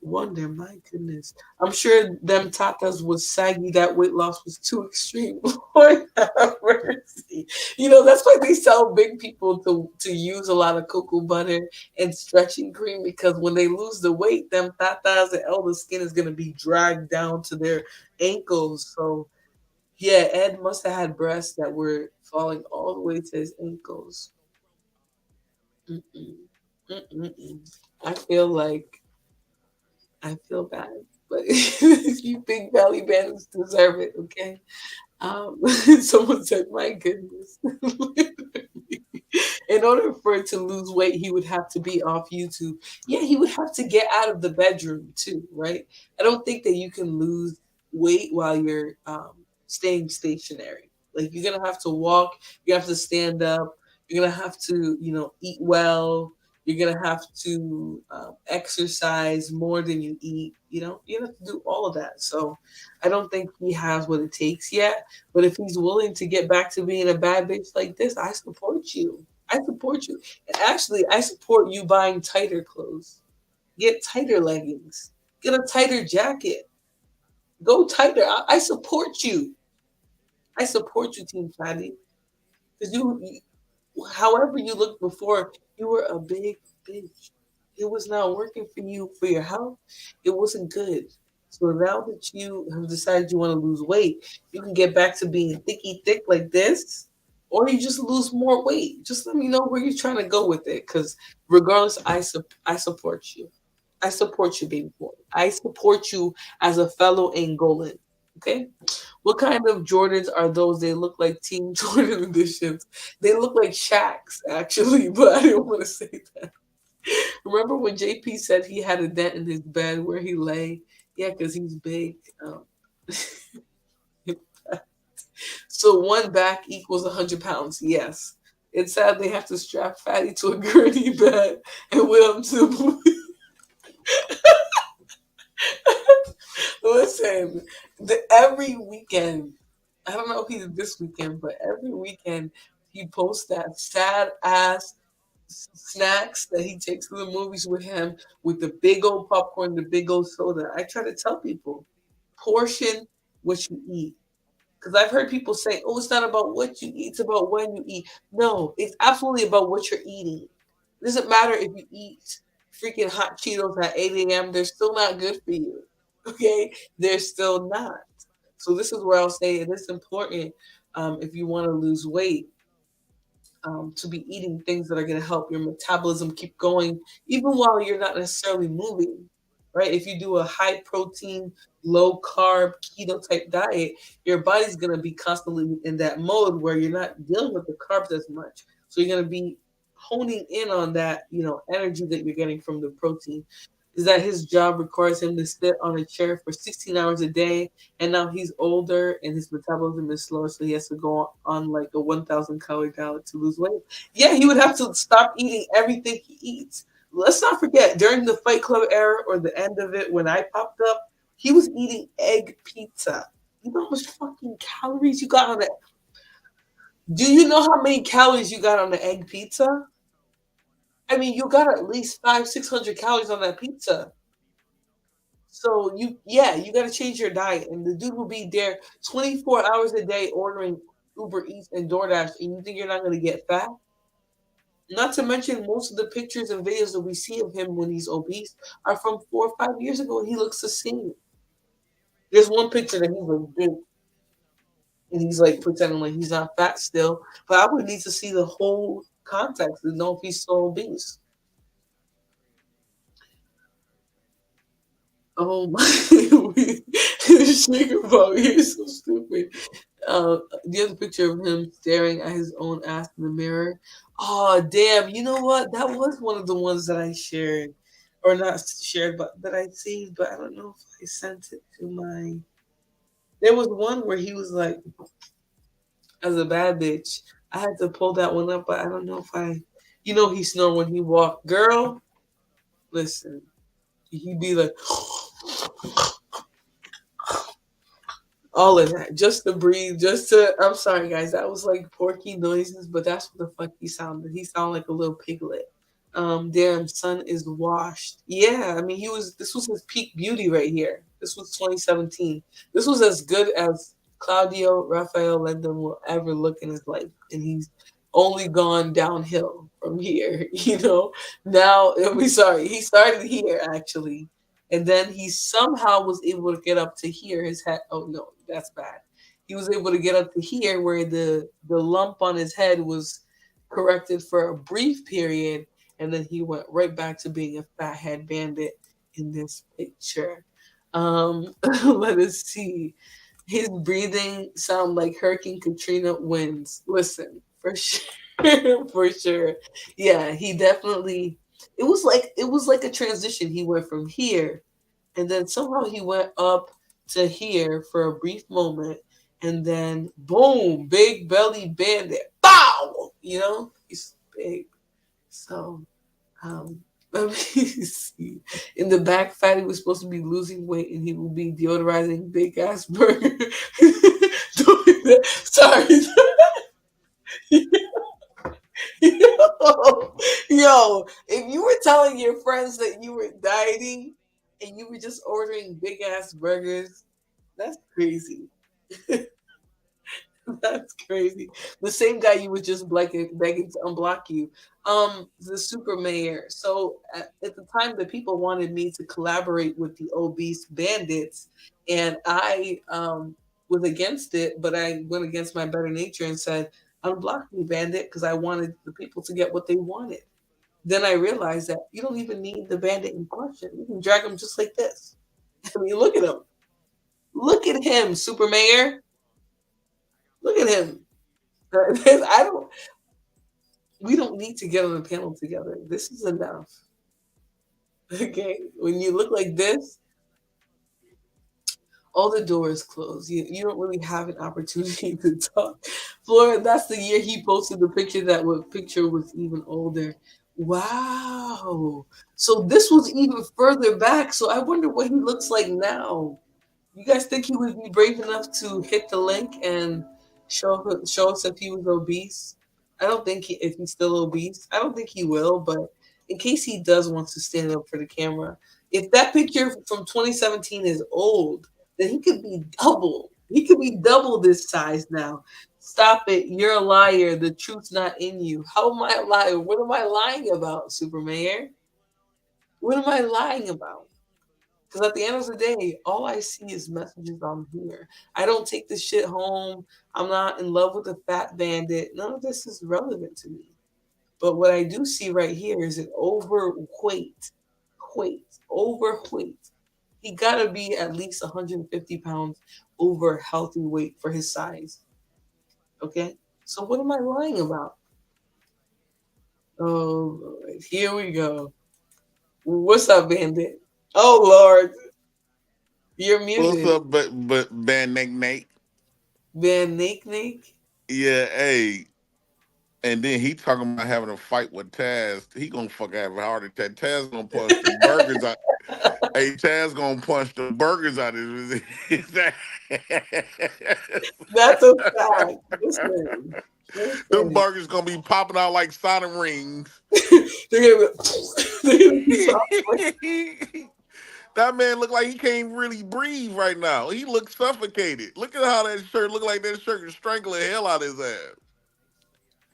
Wonder, my goodness. I'm sure them tatas was saggy. That weight loss was too extreme. Lord have mercy. That's why they sell big people to use a lot of cocoa butter and stretching cream because when they lose the weight, them tatas and all the skin is gonna be dragged down to their ankles. So yeah, Ed must have had breasts that were falling all the way to his ankles. Mm-mm. Mm-mm-mm. I feel like I feel bad, but you big belly bandits deserve it, okay? Someone said, "My goodness." In order for it to lose weight, he would have to be off YouTube. Yeah, he would have to get out of the bedroom too, right? I don't think that you can lose weight while you're staying stationary. Like you're gonna have to walk, you have to stand up, you're gonna have to, eat well. You're gonna have to exercise more than you eat. You have to do all of that. So I don't think he has what it takes yet. But if he's willing to get back to being a bad bitch like this, I support you. I support you. And actually, I support you buying tighter clothes. Get tighter leggings. Get a tighter jacket. Go tighter. I support you. I support you, Team Fatty. Because however you looked before, you were a big bitch. It was not working for you for your health. It wasn't good. So now that you have decided you want to lose weight, you can get back to being thicky thick like this, or you just lose more weight. Just let me know where you're trying to go with it, because regardless, I support you. I support you, baby boy. I support you as a fellow Angolan. Okay. What kind of Jordans are those? They look like Team Jordan editions. They look like Shaqs, actually, but I didn't want to say that. Remember when JP said he had a dent in his bed where he lay? Yeah, because he's big. So one back equals 100 pounds. Yes. It's sad they have to strap Fatty to a gurney bed and wheel him to the Listen, every weekend, I don't know if he did this weekend, but every weekend he posts that sad ass snacks that he takes to the movies with him with the big old popcorn, the big old soda. I try to tell people, portion what you eat. Because I've heard people say, "Oh, it's not about what you eat, it's about when you eat." No, it's absolutely about what you're eating. It doesn't matter if you eat freaking hot Cheetos at 8 a.m., they're still not good for you. Okay? They're still not. So this is where I'll say it is important if you want to lose weight to be eating things that are going to help your metabolism keep going, even while you're not necessarily moving, right? If you do a high protein, low carb, keto type diet, your body's going to be constantly in that mode where you're not dealing with the carbs as much. So you're going to be honing in on that, energy that you're getting from the protein. Is that his job requires him to sit on a chair for 16 hours a day, and now he's older and his metabolism is slower, so he has to go on like a 1,000 calorie diet to lose weight. Yeah, he would have to stop eating everything he eats. Let's not forget, during the Fight Club era or the end of it, when I popped up, he was eating egg pizza. You know how much fucking calories you got on that? Do you know how many calories you got on the egg pizza? I mean, you got at least 500-600 calories on that pizza. So you got to change your diet, and the dude will be there 24 hours a day ordering Uber Eats and DoorDash, and you think you're not going to get fat? Not to mention, most of the pictures and videos that we see of him when he's obese are from 4 or 5 years ago, and he looks the same. There's one picture that he's like big, and he's like pretending like he's not fat still. But I would need to see the whole context to know if he's still obese. Oh my! Sugar Bob, you're so stupid. The other picture of him staring at his own ass in the mirror. Oh damn! You know what? That was one of the ones that I shared, or not shared, but that I saved. But I don't know if I sent it to my. There was one where he was like, as a bad bitch. I had to pull that one up, but I don't know if I. You know he snore when he walk. Girl, listen. He'd be like, all of that, just to breathe, just to. I'm sorry, guys. That was like porky noises, but that's what the fuck he sounded. He sounded like a little piglet. Damn, son is washed. Yeah, I mean, he was. This was his peak beauty right here. This was 2017. This was as good as Claudio Rafael Lendon will ever look in his life, and he's only gone downhill from here. You know. Now, we sorry. He started here actually, and then he somehow was able to get up to here. His head. Oh no, that's bad. He was able to get up to here where the lump on his head was corrected for a brief period, and then he went right back to being a fathead bandit in this picture. Let us see. His breathing sound like Hurricane Katrina winds. Listen, for sure, for sure. Yeah, he definitely. It was like a transition. He went from here, and then somehow he went up to here for a brief moment, and then boom, big belly bandit, bow. You know, he's big. So, um, let me see. In the back, Fatty was supposed to be losing weight, and he will be deodorizing big ass burger. Sorry. Yo, if you were telling your friends that you were dieting and you were just ordering big ass burgers, that's crazy. That's crazy. The same guy you were just begging to unblock you. The super mayor. So at the time, the people wanted me to collaborate with the obese bandits, and I was against it. But I went against my better nature and said, "Unblock me, bandit," because I wanted the people to get what they wanted. Then I realized that you don't even need the bandit in question. You can drag him just like this. I mean, look at him. Look at him, super mayor. Look at him. I don't. We don't need to get on a panel together. This is enough. Okay. When you look like this, all the doors closed. You don't really have an opportunity to talk. Florida, that's the year he posted the picture that picture was even older. Wow. So this was even further back. So I wonder what he looks like now. You guys think he would be brave enough to hit the link and show us if he was obese? I don't think if he's still obese. I don't think he will, but in case he does want to stand up for the camera, if that picture from 2017 is old, then he could be double. He could be double this size now. Stop it. You're a liar. The truth's not in you. How am I a liar? What am I lying about, Super Mayor? What am I lying about? Because at the end of the day, all I see is messages on here. I don't take this shit home. I'm not in love with a fat bandit. None of this is relevant to me. But what I do see right here is an overweight, overweight. He gotta be at least 150 pounds over healthy weight for his size. Okay? So what am I lying about? Oh, Lord. Here we go. What's up, bandit? Oh, Lord. You're What's muted. up, but Band Nate? Van Nake Nake? Yeah, hey. And then he talking about having a fight with Taz. He gonna fucking have a heart attack. Taz gonna punch the burgers out. Hey, Taz gonna punch the burgers out of his. That's a fact. Listen. Them Listen. burgers gonna be popping out like Sonic rings. They're gonna be, they're gonna be soft. That man look like he can't really breathe right now. He looks suffocated. Look at how that shirt look like that shirt is strangling the hell out of his ass.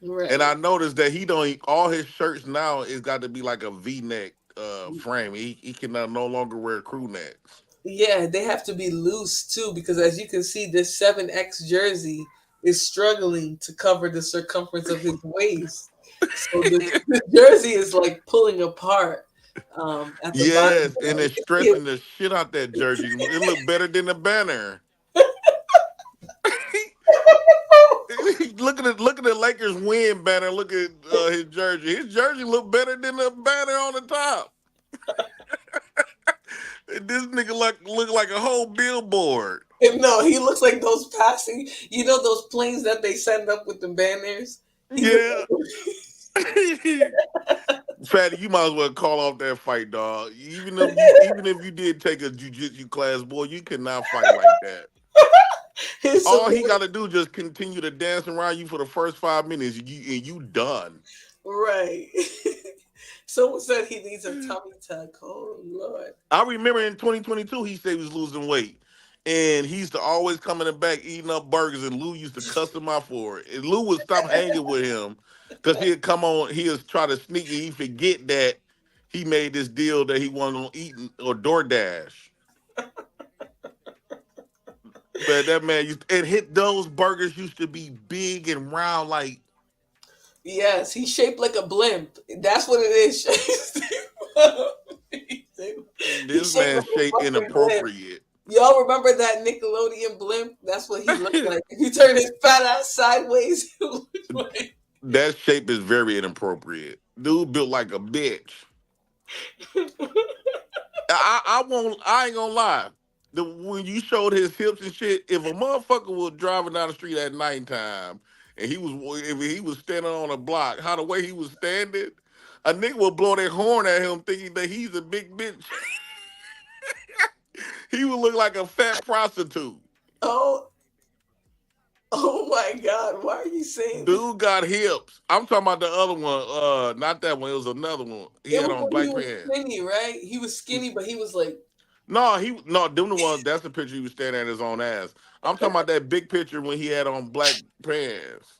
Right. And I noticed that he don't all his shirts now is got to be like a V-neck frame. He can no longer wear crew necks. Yeah, they have to be loose too because as you can see, this 7X jersey is struggling to cover the circumference of his waist. So the jersey is like pulling apart at the bottom. Yes, and it's stretching the shit out that jersey. It look better than the banner. Look at the Lakers win banner. Look at his jersey. His jersey look better than the banner on the top. This nigga look like a whole billboard. No, he looks like those passing, those planes that they send up with the banners. He looks Yeah. like, Fatty, you might as well call off that fight, dog. Even if you did take a jiu-jitsu class, boy, you cannot fight like that. All he got to do is just continue to dance around you for the first 5 minutes, and you done. right. Someone said he needs a tummy tuck. Oh Lord. I remember in 2022, he said he was losing weight. And he used to always come in the back eating up burgers, and Lou used to cuss him out for it. And Lou would stop hanging with him because he'd come on, he'd try to sneak and he'd forget that he made this deal that he wasn't on eating or DoorDash. But that man those burgers used to be big and round like. Yes, he's shaped like a blimp. That's what it is. This man's shape inappropriate. Y'all remember that Nickelodeon blimp? That's what he looked like. If you turn his fat ass sideways, he looked like. That shape is very inappropriate. Dude built like a bitch. I ain't gonna lie. When you showed his hips and shit, if a motherfucker was driving down the street at nighttime and if he was standing on a block, how the way he was standing, a nigga would blow their horn at him thinking that he's a big bitch. He would look like a fat prostitute. Oh my God! Why are you saying? Dude got hips. I'm talking about the other one. Not that one. It was another one. He had on black pants. Skinny, right? He was skinny, but he was like. No, them the ones. That's the picture he was standing at his own ass. I'm talking about that big picture when he had on black pants.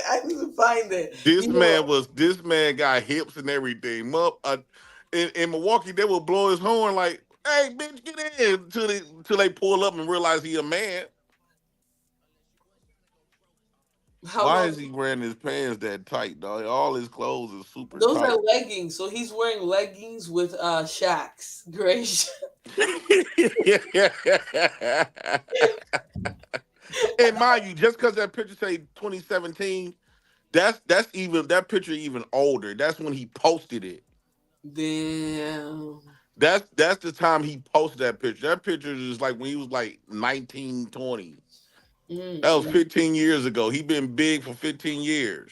I need to find it. This man got hips and everything. In Milwaukee, they will blow his horn like, "Hey, bitch, get in!" Till they pull up and realize he a man. Why is he wearing his pants that tight, dog? All his clothes are super Those tight. are leggings. So he's wearing leggings with shacks. Gray shacks. And mind you, just because that picture say 2017, that picture even older. That's when he posted it. Damn. That's the time he posted that picture. That picture is like when he was like 19, 20. That was 15 years ago. He been big for 15 years.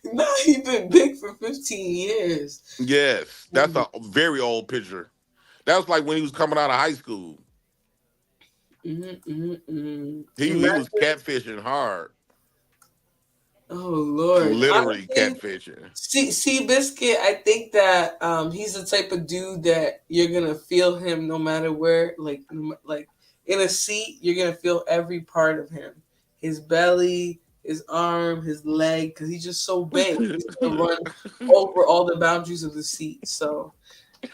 No, he been big for 15 years. Yes, that's a very old picture. That was like when he was coming out of high school. He was catfishing hard. Oh Lord! Literally catfishing. See, Biscuit. I think that he's the type of dude that you're gonna feel him no matter where. Like in a seat, you're gonna feel every part of him. His belly, his arm, his leg, because he's just so big. He's gonna run over all the boundaries of the seat. So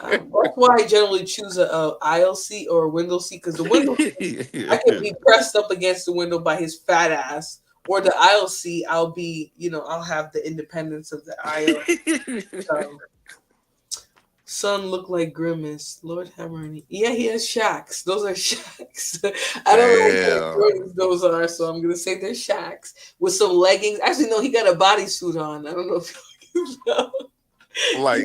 that's why I generally choose a aisle seat or a window seat, because the window I can be pressed up against the window by his fat ass, or the aisle seat I'll be, I'll have the independence of the aisle. Son look like Grimace. Lord have mercy. Yeah, he has shacks. Those are shacks. I don't know what Jordans those are, so I'm gonna say they're shacks with some leggings. Actually, no, he got a bodysuit on. I don't know if you know. Like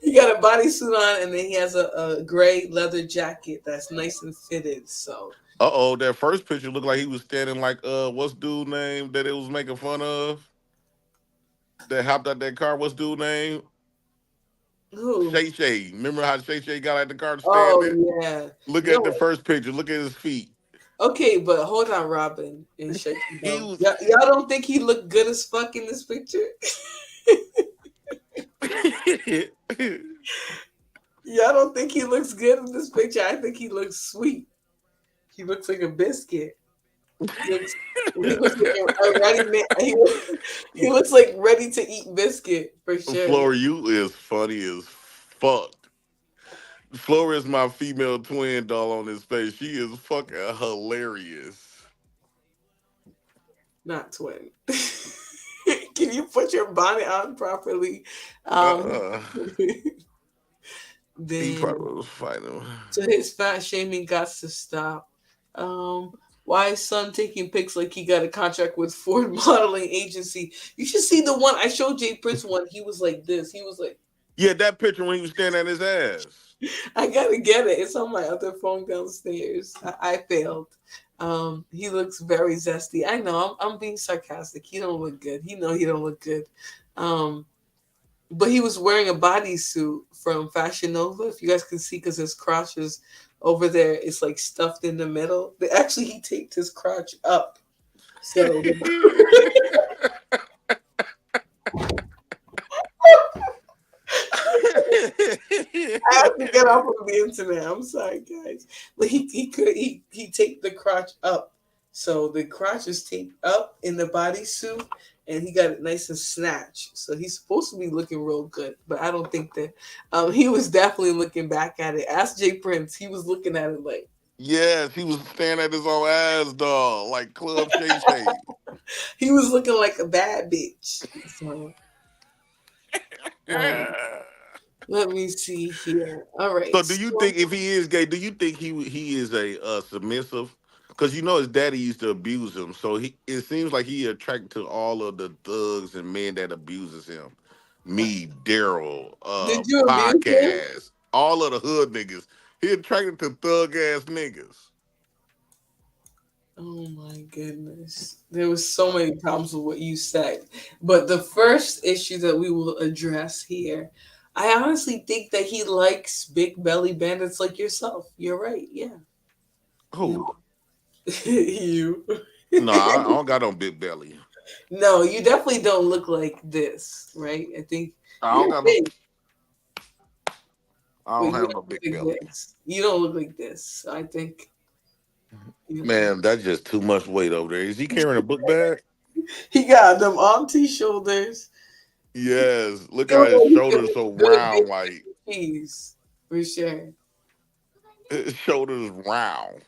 he got a bodysuit on, and then he has a gray leather jacket that's nice and fitted. So. That first picture looked like he was standing like what's dude name that it was making fun of? That hopped out that car. What's dude name? Who? Shay Shay. Remember how Shay Shay got out the car standing? Oh yeah. Look at the first picture. Look at his feet. Okay, but hold on, Robin and Shay. Y'all don't think he looked good as fuck in this picture? Y'all don't think he looks good in this picture? I think he looks sweet. He looks like a biscuit. He looks like a ready man. He looks like ready to eat biscuit for sure. Flora, you is funny as fuck. Flora is my female twin doll on this face. She is fucking hilarious. Not twin. Can you put your bonnet on properly? Um, Uh, he then probably was fighting. so his fat shaming got to stop. Why is son taking pics like he got a contract with Ford Modeling Agency? You should see the one I showed Jay Prince one. He was like this. He was like, Yeah, that picture when he was standing at his ass. I gotta get it. It's on my other phone downstairs. I failed. He looks very zesty. I know. I'm being sarcastic. He don't look good. He know he don't look good. Um, but he was wearing a bodysuit from Fashion Nova. If you guys can see, because his crotch is over there. It's like stuffed in the middle. Actually, he taped his crotch up. So I have to get off of the internet. I'm sorry, guys. But he taped the crotch up, so the crotch is taped up in the bodysuit, and he got it nice and snatched. So he's supposed to be looking real good, but I don't think that. He was definitely looking back at it. Ask Jay Prince. He was looking at it like Yes, he was staring at his own ass dog, like Club Shay Shay. he was looking like a bad bitch. So, let me see here. All right. So, do you think if he is gay, do you think he is a submissive? Because you know his daddy used to abuse him, so it seems like he attracted to all of the thugs and men that abuses him. Me, Daryl, Did you abuse him? podcast, all of the hood niggas. He attracted to thug ass niggas. Oh my goodness. There was so many problems with what you said. But the first issue that we will address here, I honestly think that he likes big belly bandits like yourself. You're right. Yeah. Who? You. No, I don't got no big belly. No, you definitely don't look like this, right? I think I don't you're got no. big, I but don't you have don't no look big like belly. this. You don't look like this. So I think Man, that's just too much weight over there. Is he carrying a book bag? he got them auntie shoulders. Yes. Look Feel how his like he could shoulders be so good round, big like cheese for sure. his shoulders round.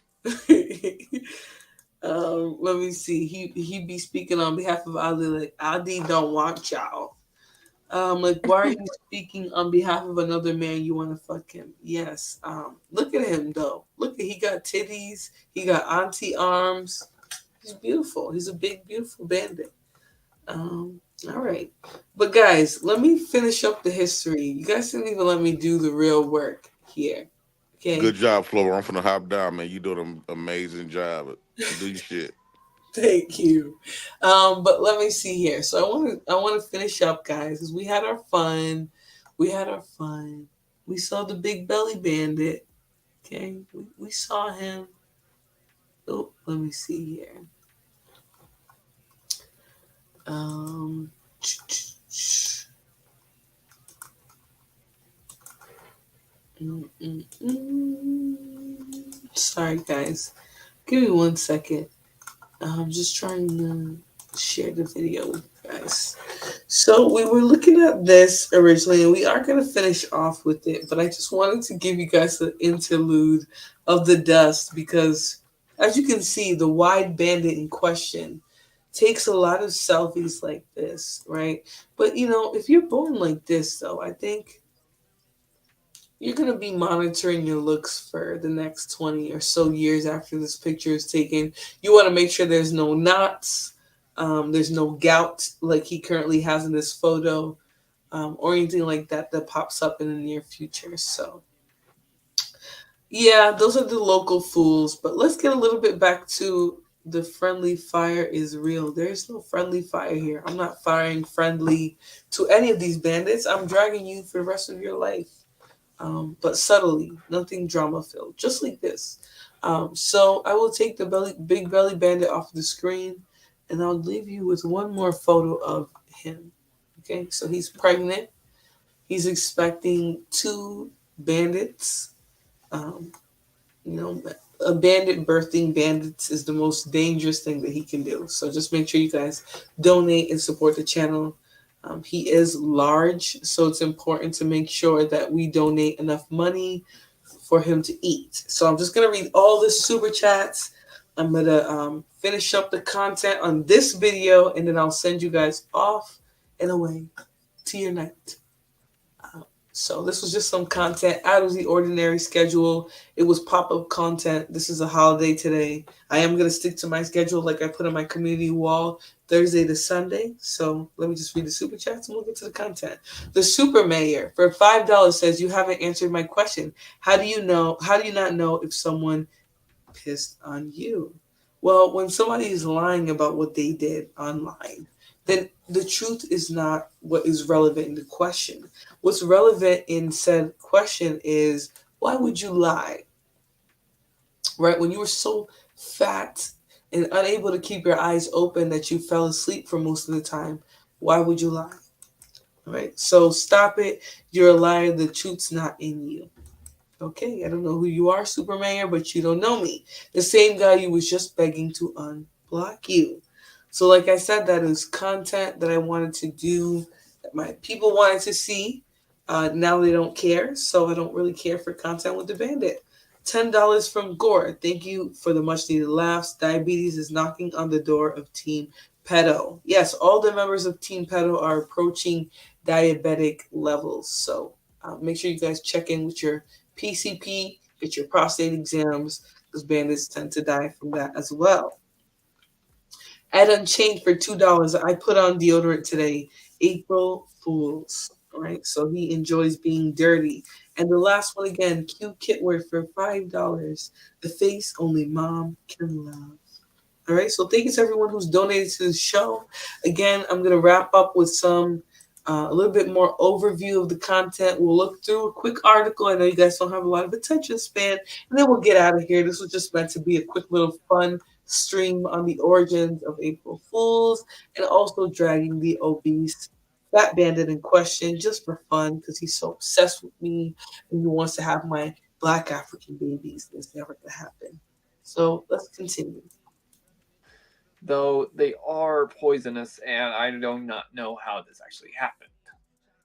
Let me see. He be speaking on behalf of Ali. Like Adi don't want y'all. Like why are you speaking on behalf of another man? You want to fuck him? Yes. Look at him though. Look at he got titties. He got auntie arms. He's beautiful. He's a big beautiful bandit. All right, but guys, let me finish up the history. You guys didn't even let me do the real work here. Good Okay. job, Flora. I'm finna hop down, man. You doing an amazing job. Do your shit. Thank you. But let me see here. So I want to finish up, guys, because we had our fun. We had our fun. We saw the big belly bandit. Okay, we saw him. Oh, let me see here. Um, Sorry, guys. Give me 1 second. I'm just trying to share the video with you guys. So we were looking at this originally, and we are going to finish off with it. But I just wanted to give you guys an interlude of the dust because, as you can see, the wide bandit in question takes a lot of selfies like this, right? But if you're born like this, though, I think you're going to be monitoring your looks for the next 20 or so years after this picture is taken. You want to make sure there's no knots, there's no gout like he currently has in this photo, or anything like that that pops up in the near future. So, yeah, those are the local fools. But let's get a little bit back to the friendly fire is real. There's no friendly fire here. I'm not firing friendly to any of these bandits. I'm dragging you for the rest of your life. But subtly, nothing drama filled, just like this. So I will take the big belly bandit off the screen, and I'll leave you with one more photo of him. Okay, so he's pregnant. He's expecting two bandits. Um, you know, a bandit birthing bandits is the most dangerous thing that he can do. So just make sure you guys donate and support the channel. He is large, so it's important to make sure that we donate enough money for him to eat. So I'm just going to read all the super chats. I'm going to finish up the content on this video, and then I'll send you guys off and away to your night. So this was just some content out of the ordinary schedule. It was pop-up content. This is a holiday today. I am going to stick to my schedule like I put on my community wall, Thursday to Sunday. So let me just read the super chats and we'll get to the content. The Super Mayor for $5 says, you haven't answered my question. How do you not know if someone pissed on you? Well, when somebody is lying about what they did online, then the truth is not what is relevant in the question. What's relevant in said question is, why would you lie? Right? When you were so fat and unable to keep your eyes open that you fell asleep for most of the time, why would you lie? Right? So stop it. You're a liar. The truth's not in you. Okay, I don't know who you are, Super Mayor, but you don't know me. The same guy you was just begging to unblock you. So like I said, that is content that I wanted to do, that my people wanted to see. Now they don't care, so I don't really care for content with the Bandit. $10 from Gore. Thank you for the much needed laughs. Diabetes is knocking on the door of Team Pedo. Yes, all the members of Team Pedo are approaching diabetic levels. So make sure you guys check in with your PCP, get your prostate exams, because bandits tend to die from that as well. At Unchained for $2, I put on deodorant today. April Fools. All right, so he enjoys being dirty. And the last one again, Q Kitware for $5. The face only mom can love. All right, so thank you to everyone who's donated to the show. Again, I'm going to wrap up with a little bit more overview of the content. We'll look through a quick article. I know you guys don't have a lot of attention span. And then we'll get out of here. This was just meant to be a quick little fun stream on the origins of April Fools and also dragging the obese fat bandit in question just for fun because he's so obsessed with me and he wants to have my Black African babies. It's never going to happen. So let's continue. Though they are poisonous, and I do not know how this actually happened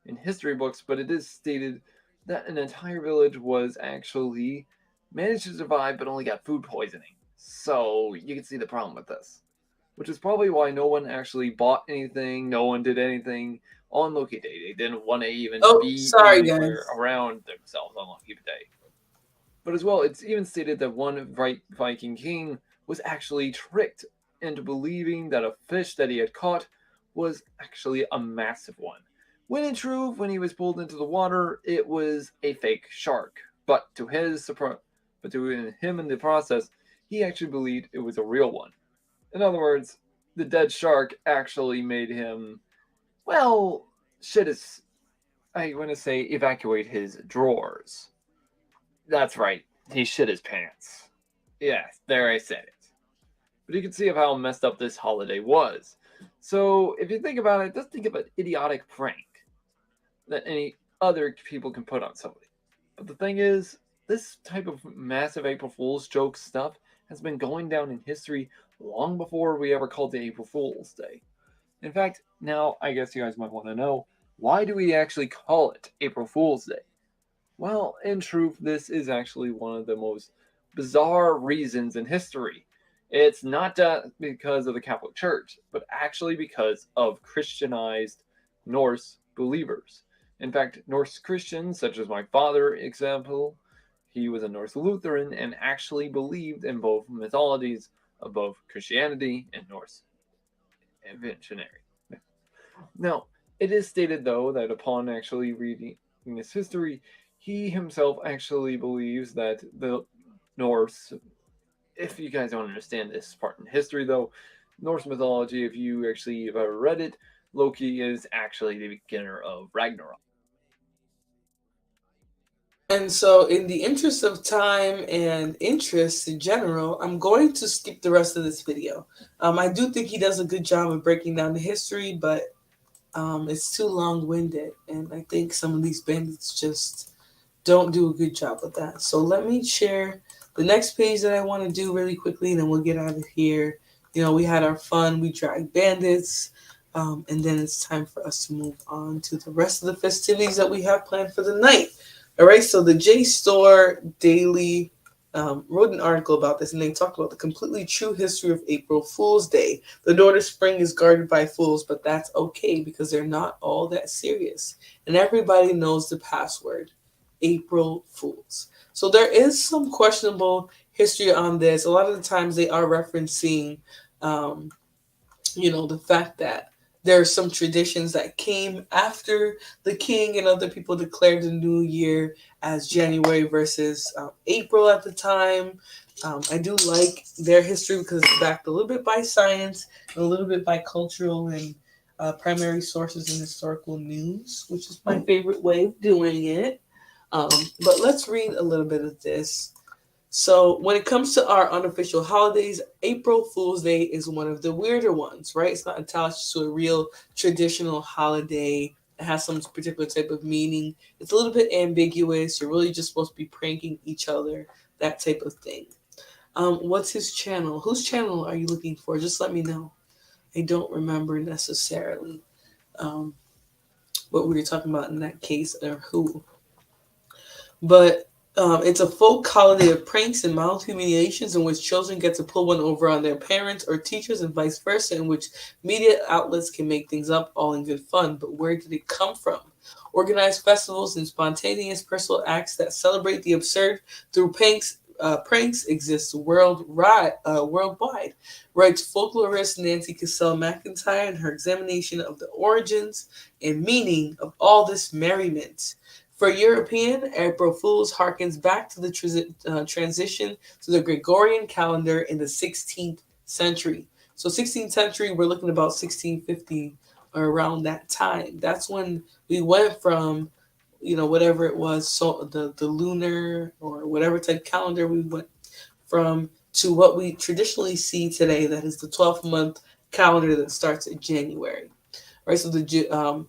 in history books, but it is stated that an entire village was actually managed to survive but only got food poisoning. So you can see the problem with this, which is probably why no one actually bought anything, no one did anything on Loki Day. They didn't want to even be anywhere around themselves on Loki Day. But as well, it's even stated that one Viking king was actually tricked into believing that a fish that he had caught was actually a massive one. When in truth, when he was pulled into the water, it was a fake shark. But to him in the process, he actually believed it was a real one. In other words, the dead shark actually made him, well, evacuate his drawers. That's right, he shit his pants. Yes, there I said it. But you can see how messed up this holiday was. So if you think about it, just think of an idiotic prank that any other people can put on somebody. But the thing is, this type of massive April Fool's joke stuff has been going down in history long before we ever called it April Fool's Day. In fact, now I guess you guys might want to know, why do we actually call it April Fool's Day? Well, in truth, this is actually one of the most bizarre reasons in history. It's not because of the Catholic Church, but actually because of Christianized Norse believers. In fact, Norse Christians, such as my father, example, he was a Norse Lutheran and actually believed in both mythologies of both Christianity and Norse inventionary. Now, it is stated, though, that upon actually reading this history, he himself actually believes that the Norse, if you guys don't understand this part in history, though, Norse mythology, if you actually have ever read it, Loki is actually the beginner of Ragnarok. And so, in the interest of time and interest in general, I'm going to skip the rest of this video. I do think he does a good job of breaking down the history, but it's too long-winded, and I think some of these bandits just don't do a good job with that. So let me share The next page that I want to do really quickly, and then we'll get out of here. We had our fun. We dragged bandits. And then it's time for us to move on to the rest of the festivities that we have planned for the night. All right, so the JSTOR Daily wrote an article about this, and they talked about the completely true history of April Fool's Day. The door to spring is guarded by fools, but that's okay because they're not all that serious. And everybody knows the password, April Fools. So there is some questionable history on this. A lot of the times they are referencing, the fact that there are some traditions that came after the king and other people declared the new year as January versus April at the time. I do like their history because it's backed a little bit by science and a little bit by cultural and primary sources and historical news, which is my favorite way of doing it. But let's read a little bit of this. So when it comes to our unofficial holidays, April Fool's Day is one of the weirder ones, right? It's not attached to a real traditional holiday. It has some particular type of meaning. It's a little bit ambiguous. You're really just supposed to be pranking each other, that type of thing. What's his channel? Whose channel are you looking for? Just let me know. I don't remember necessarily what we were talking about in that case or who. But it's a folk holiday of pranks and mild humiliations in which children get to pull one over on their parents or teachers and vice versa, in which media outlets can make things up all in good fun. But where did it come from? Organized festivals and spontaneous personal acts that celebrate the absurd through pranks exist worldwide, writes folklorist Nancy Cassell McIntyre in her examination of the origins and meaning of all this merriment. For European, April Fools harkens back to the transition to the Gregorian calendar in the 16th century. So 16th century, we're looking about 1650 or around that time. That's when we went from, whatever it was, so the lunar or whatever type calendar we went from to what we traditionally see today, that is the 12th month calendar that starts in January. Right, so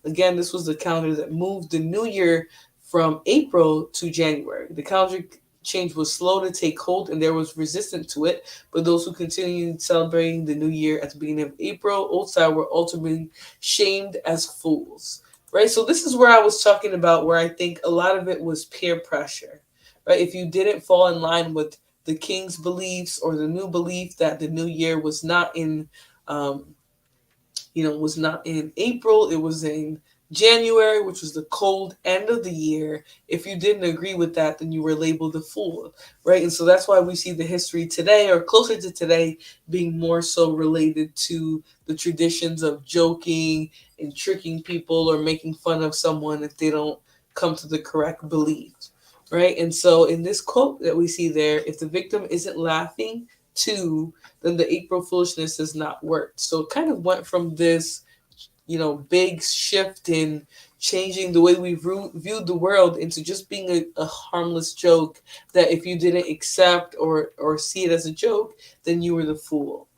again, this was the calendar that moved the new year from April to January. The calendar change was slow to take hold and there was resistance to it, but those who continued celebrating the new year at the beginning of April, old style, were ultimately shamed as fools. Right? So this is where I was talking about where I think a lot of it was peer pressure. Right? If you didn't fall in line with the king's beliefs or the new belief that the new year was not in was not in April, it was in January, which was the cold end of the year. If you didn't agree with that, then you were labeled a fool, right? And so that's why we see the history today, or closer to today, being more so related to the traditions of joking and tricking people or making fun of someone if they don't come to the correct belief, right? And so in this quote that we see there, if the victim isn't laughing too, then the April foolishness has not worked. So it kind of went from this big shift in changing the way we viewed the world into just being a harmless joke that if you didn't accept or see it as a joke, then you were the fool.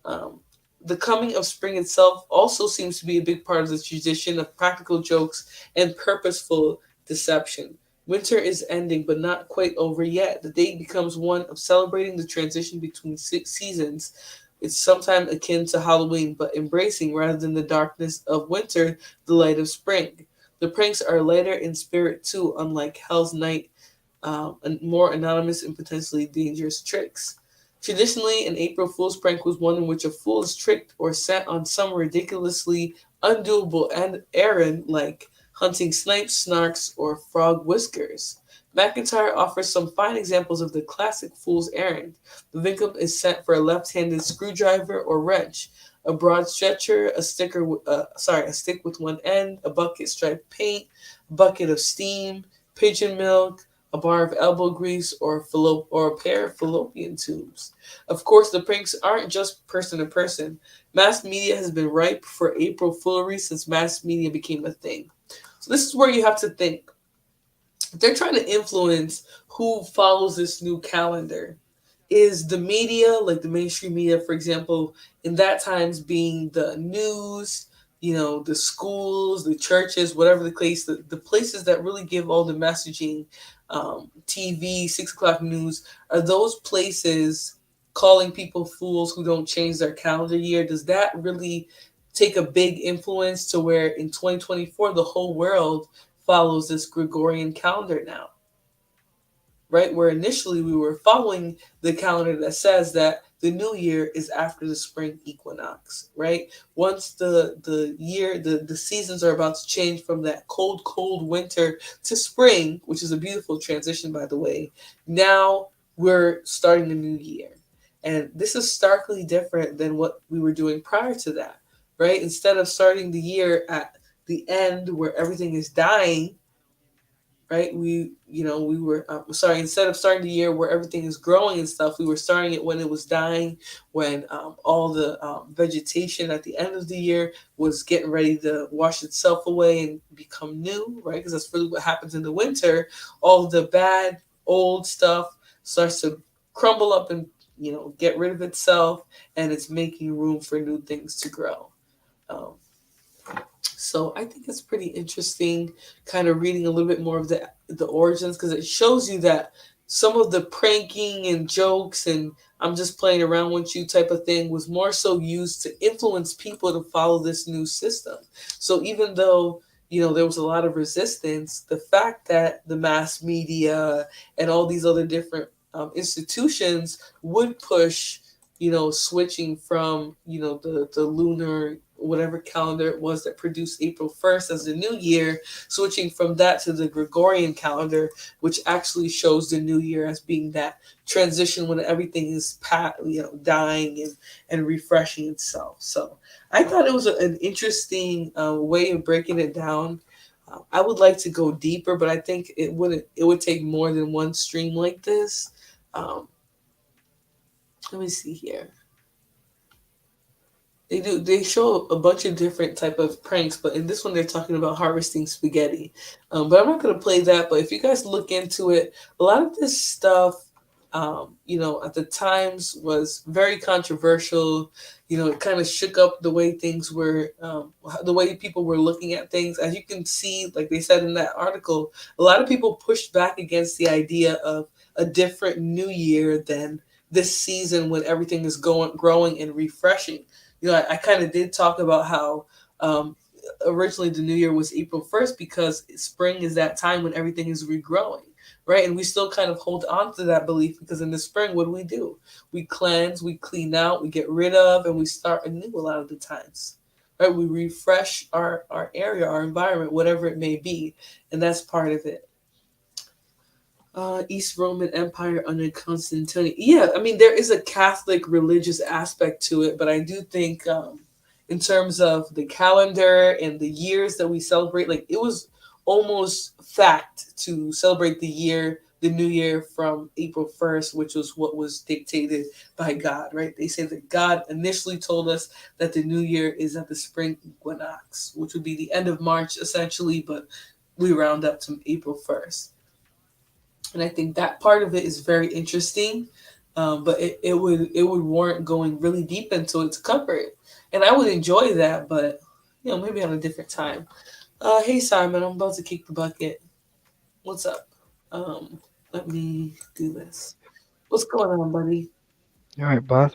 The coming of spring itself also seems to be a big part of the tradition of practical jokes and purposeful deception. Winter is ending, but not quite over yet. The day becomes one of celebrating the transition between seasons. It's sometimes akin to Halloween, but embracing, rather than the darkness of winter, the light of spring. The pranks are lighter in spirit too, unlike Hell's Night, and more anonymous and potentially dangerous tricks. Traditionally, an April Fool's prank was one in which a fool is tricked or sent on some ridiculously undoable errand like hunting snipes, snarks, or frog whiskers. McIntyre offers some fine examples of the classic fool's errand. The victim is sent for a left-handed screwdriver or wrench, a broad stretcher, a stick with one end, a bucket striped paint, a bucket of steam, pigeon milk, a bar of elbow grease, or a pair of fallopian tubes. Of course, the pranks aren't just person to person. Mass media has been ripe for April foolery since mass media became a thing. So this is where you have to think. They're trying to influence who follows this new calendar. Is the media, like the mainstream media, for example, in that times being the news, the schools, the churches, whatever the case, the places that really give all the messaging, TV, 6 o'clock news, are those places calling people fools who don't change their calendar year? Does that really take a big influence to where in 2024 the whole world follows this Gregorian calendar now? Right? Where initially we were following the calendar that says that the new year is after the spring equinox, right? Once the seasons are about to change from that cold winter to spring, which is a beautiful transition, by the way. Now we're starting the new year. And this is starkly different than what we were doing prior to that, right? Instead of starting the year at the end where everything is dying, right? We were sorry. Instead of starting the year where everything is growing and stuff, we were starting it when it was dying, when all the vegetation at the end of the year was getting ready to wash itself away and become new, right? Because that's really what happens in the winter. All the bad old stuff starts to crumble up and get rid of itself, and it's making room for new things to grow. Um, so I think it's pretty interesting, kind of reading a little bit more of the origins, because it shows you that some of the pranking and jokes and I'm just playing around with you type of thing was more so used to influence people to follow this new system. So even though there was a lot of resistance, the fact that the mass media and all these other different institutions would push switching from the lunar whatever calendar it was that produced April 1st as the new year, switching from that to the Gregorian calendar, which actually shows the new year as being that transition when everything is dying and refreshing itself. So I thought it was an interesting way of breaking it down. I would like to go deeper, but I think it would take more than one stream like this. Um, let me see here. They show a bunch of different type of pranks, but in this one they're talking about harvesting spaghetti. But I'm not going to play that. But if you guys look into it, a lot of this stuff, at the times was very controversial. It kind of shook up the way things were, the way people were looking at things. As you can see, like they said in that article, a lot of people pushed back against the idea of a different new year than this season when everything is growing and refreshing. I kind of did talk about how originally the new year was April 1st because spring is that time when everything is regrowing, right? And we still kind of hold on to that belief because in the spring, what do? We cleanse, we clean out, we get rid of, and we start anew a lot of the times, right? We refresh our area, our environment, whatever it may be, and that's part of it. East Roman Empire under Constantine. Yeah, I mean, there is a Catholic religious aspect to it, but I do think, in terms of the calendar and the years that we celebrate, like it was almost fact to celebrate the new year from April 1st, which was what was dictated by God, right? They say that God initially told us that the new year is at the spring equinox, which would be the end of March essentially, but we round up to April 1st. And I think that part of it is very interesting, but it would warrant going really deep into it to cover it, and I would enjoy that, but maybe on a different time. Hey Simon, I'm about to kick the bucket. What's up? Let me do this. What's going on, buddy? All right, boss.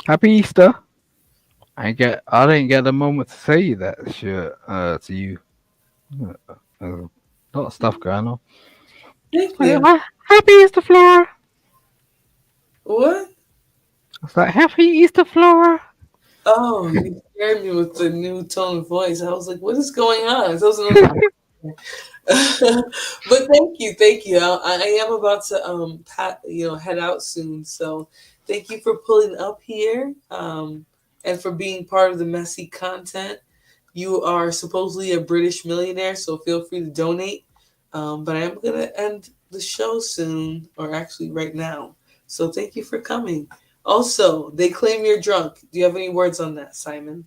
Happy Easter. I didn't get the moment to say that shit to you. A lot of stuff going on. Thank you. Happy Easter, Flora. What? It's like Happy Easter, Flora. Oh, you scared me with the new tone of voice. I was like, what is going on? So another but thank you. I am about to head out soon. So thank you for pulling up here, and for being part of the messy content. You are supposedly a British millionaire, so feel free to donate. But I am gonna end the show soon, or actually right now. So thank you for coming. Also, they claim you're drunk. Do you have any words on that, Simon?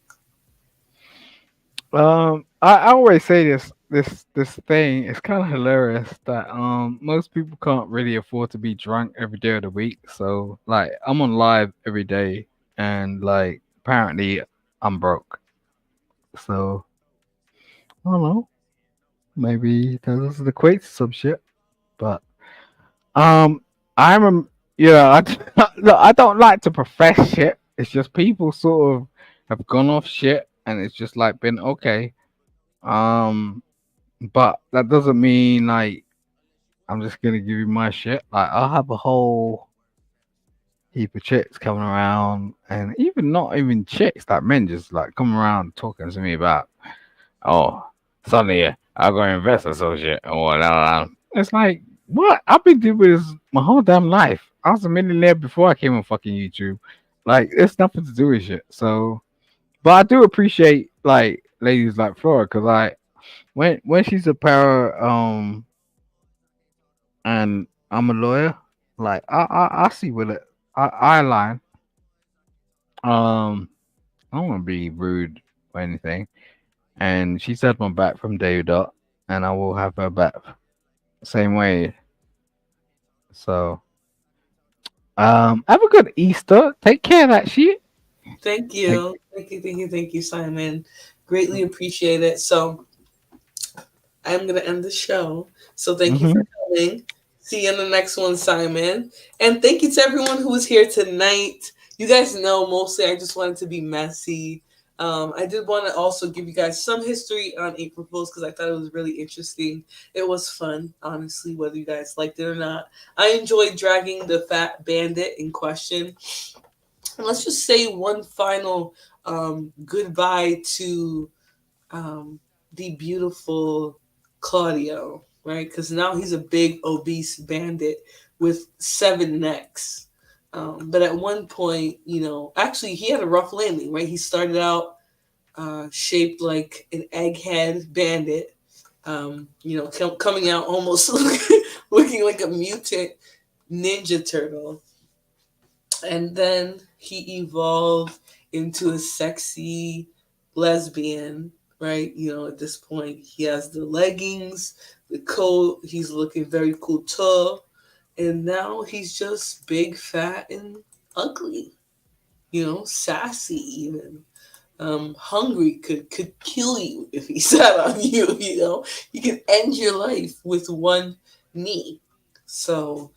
I always say this thing. It's kind of hilarious that most people can't really afford to be drunk every day of the week. So like I'm on live every day, and like apparently I'm broke. So I don't know. Maybe that doesn't equate to some shit. But um, I'm look, I don't like to profess shit. It's just people sort of have gone off shit, and it's just like been okay. Um, but that doesn't mean like I'm just gonna give you my shit. Like I'll have a whole heap of chicks coming around, and even not even chicks, like men just like come around talking to me about, oh, suddenly I'll go invest or some shit or whatever. It's like, what? I've been doing this my whole damn life. I was a millionaire before I came on fucking YouTube. Like, it's nothing to do with shit. So, but I do appreciate like ladies like Flora because like when she's a para and I'm a lawyer, like I see with it. I line. I don't want to be rude or anything. And she's had my back from day dot, and I will have her back same way. So, have a good Easter. Take care of that shit. Thank Like, you. Thank you, Simon. Greatly appreciate it. So I'm gonna end the show. So thank you for mm-hmm. coming. See you in the next one, Simon. And thank you to everyone who was here tonight. You guys know mostly I just wanted to be messy. I did want to also give you guys some history on April Fools because I thought it was really interesting. It was fun, honestly, whether you guys liked it or not. I enjoyed dragging the fat bandit in question. And let's just say one final goodbye to the beautiful Claudio, right? Because now he's a big obese bandit with 7 necks. But at one point, actually he had a rough landing, right? He started out shaped like an egghead bandit, coming out almost looking like a mutant ninja turtle. And then he evolved into a sexy lesbian, right? At this point, he has the leggings, the coat, he's looking very couture, and now he's just big, fat, and ugly, sassy, even. Hungry could kill you if he sat on you, he could end your life with one knee. So,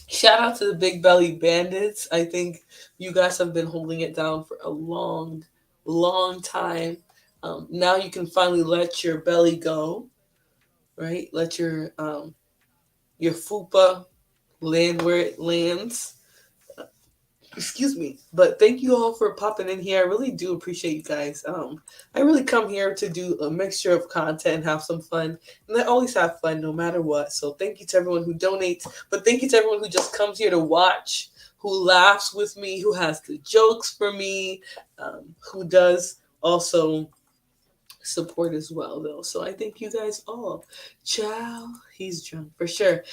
shout out to the Big Belly Bandits. I think you guys have been holding it down for a long, long time. Now you can finally let your belly go, right? Let your fupa land where it lands. Excuse me, but thank you all for popping in here. I really do appreciate you guys. I really come here to do a mixture of content and have some fun, and I always have fun no matter what. So thank you to everyone who donates, but thank you to everyone who just comes here to watch, who laughs with me, who has the jokes for me, who does also support as well, though. So I thank you guys all. Ciao. He's drunk for sure.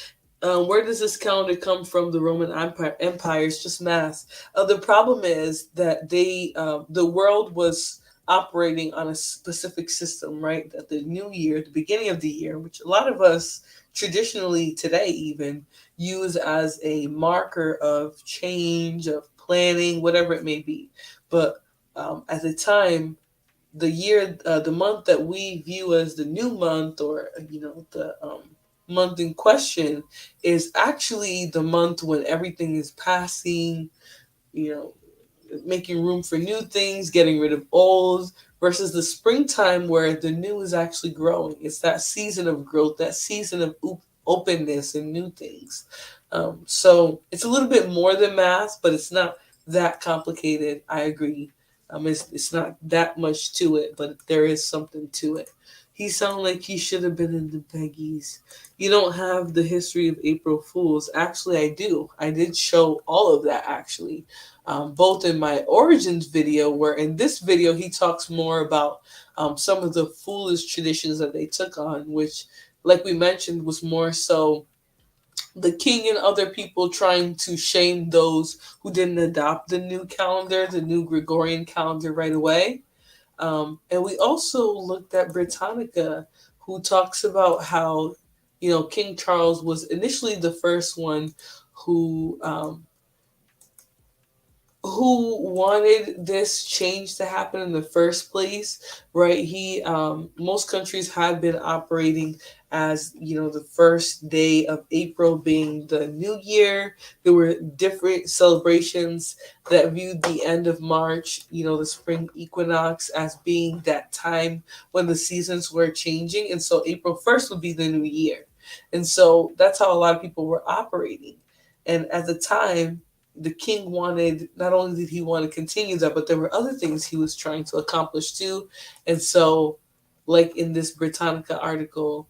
Where does this calendar come from? The Roman Empire is just math. The problem is that the world was operating on a specific system, right? That the new year, the beginning of the year, which a lot of us traditionally today even use as a marker of change, of planning, whatever it may be. But at the time, the year, the month that we view as the new month, or the month in question, is actually the month when everything is passing, you know, making room for new things, getting rid of old, versus the springtime where the new is actually growing. It's that season of growth, that season of openness and new things. So it's a little bit more than math, but it's not that complicated. I agree. It's not that much to it, but there is something to it. He sounded like he should have been in the Beggies. You don't have the history of April Fools. Actually, I do. I did show all of that, actually, both in my origins video, where in this video he talks more about some of the foolish traditions that they took on, which, like we mentioned, was more so the king and other people trying to shame those who didn't adopt the new calendar, the new Gregorian calendar right away. And we also looked at Britannica, who talks about how, King Charles was initially the first one who who wanted this change to happen in the first place, right? He most countries had been operating as, the first day of April being the new year. There were different celebrations that viewed the end of March, the spring equinox, as being that time when the seasons were changing, and so April 1st would be the new year. And so that's how a lot of people were operating. And at the time, the king wanted, not only did he want to continue that, but there were other things he was trying to accomplish too. And so, like in this Britannica article,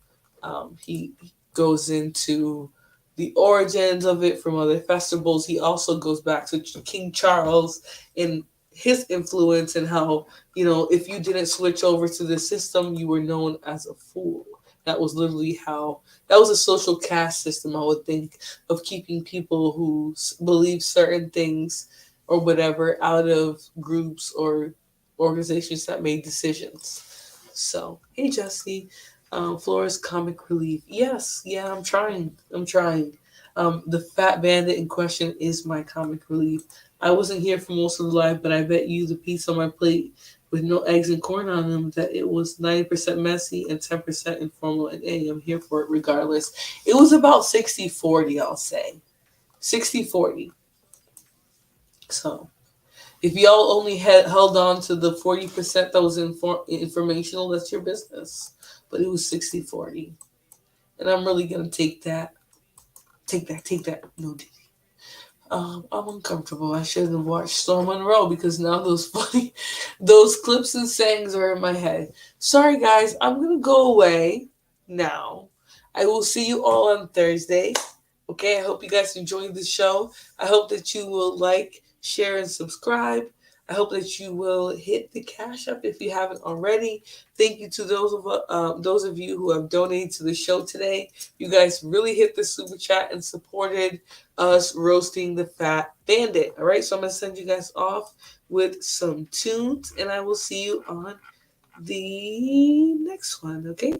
he goes into the origins of it from other festivals. He also goes back to King Charles and his influence, and how, if you didn't switch over to the system, you were known as a fool. That was literally how, that was a social caste system, I would think, of keeping people who believe certain things or whatever out of groups or organizations that made decisions. So, hey, Jesse, Flora's comic relief. Yes, yeah, I'm trying. I'm trying. The fat bandit in question is my comic relief. I wasn't here for most of the live, but I bet you the piece on my plate with no eggs and corn on them that it was 90% messy and 10% informal. And hey, I'm here for it regardless. It was about 60-40, I'll say. 60-40. So if y'all only had held on to the 40% that was informational, that's your business. But it was 60-40. And I'm really going to take that. Take that, take that. No, I'm uncomfortable. I should have watched Storm Monroe, because now those funny, those clips and sayings are in my head. Sorry, guys. I'm going to go away now. I will see you all on Thursday. Okay, I hope you guys enjoyed the show. I hope that you will like, share, and subscribe. I hope that you will hit the cash up if you haven't already. Thank you to those of you who have donated to the show today. You guys really hit the super chat and supported us roasting the fat bandit. All right, so I'm gonna send you guys off with some tunes, and I will see you on the next one. Okay.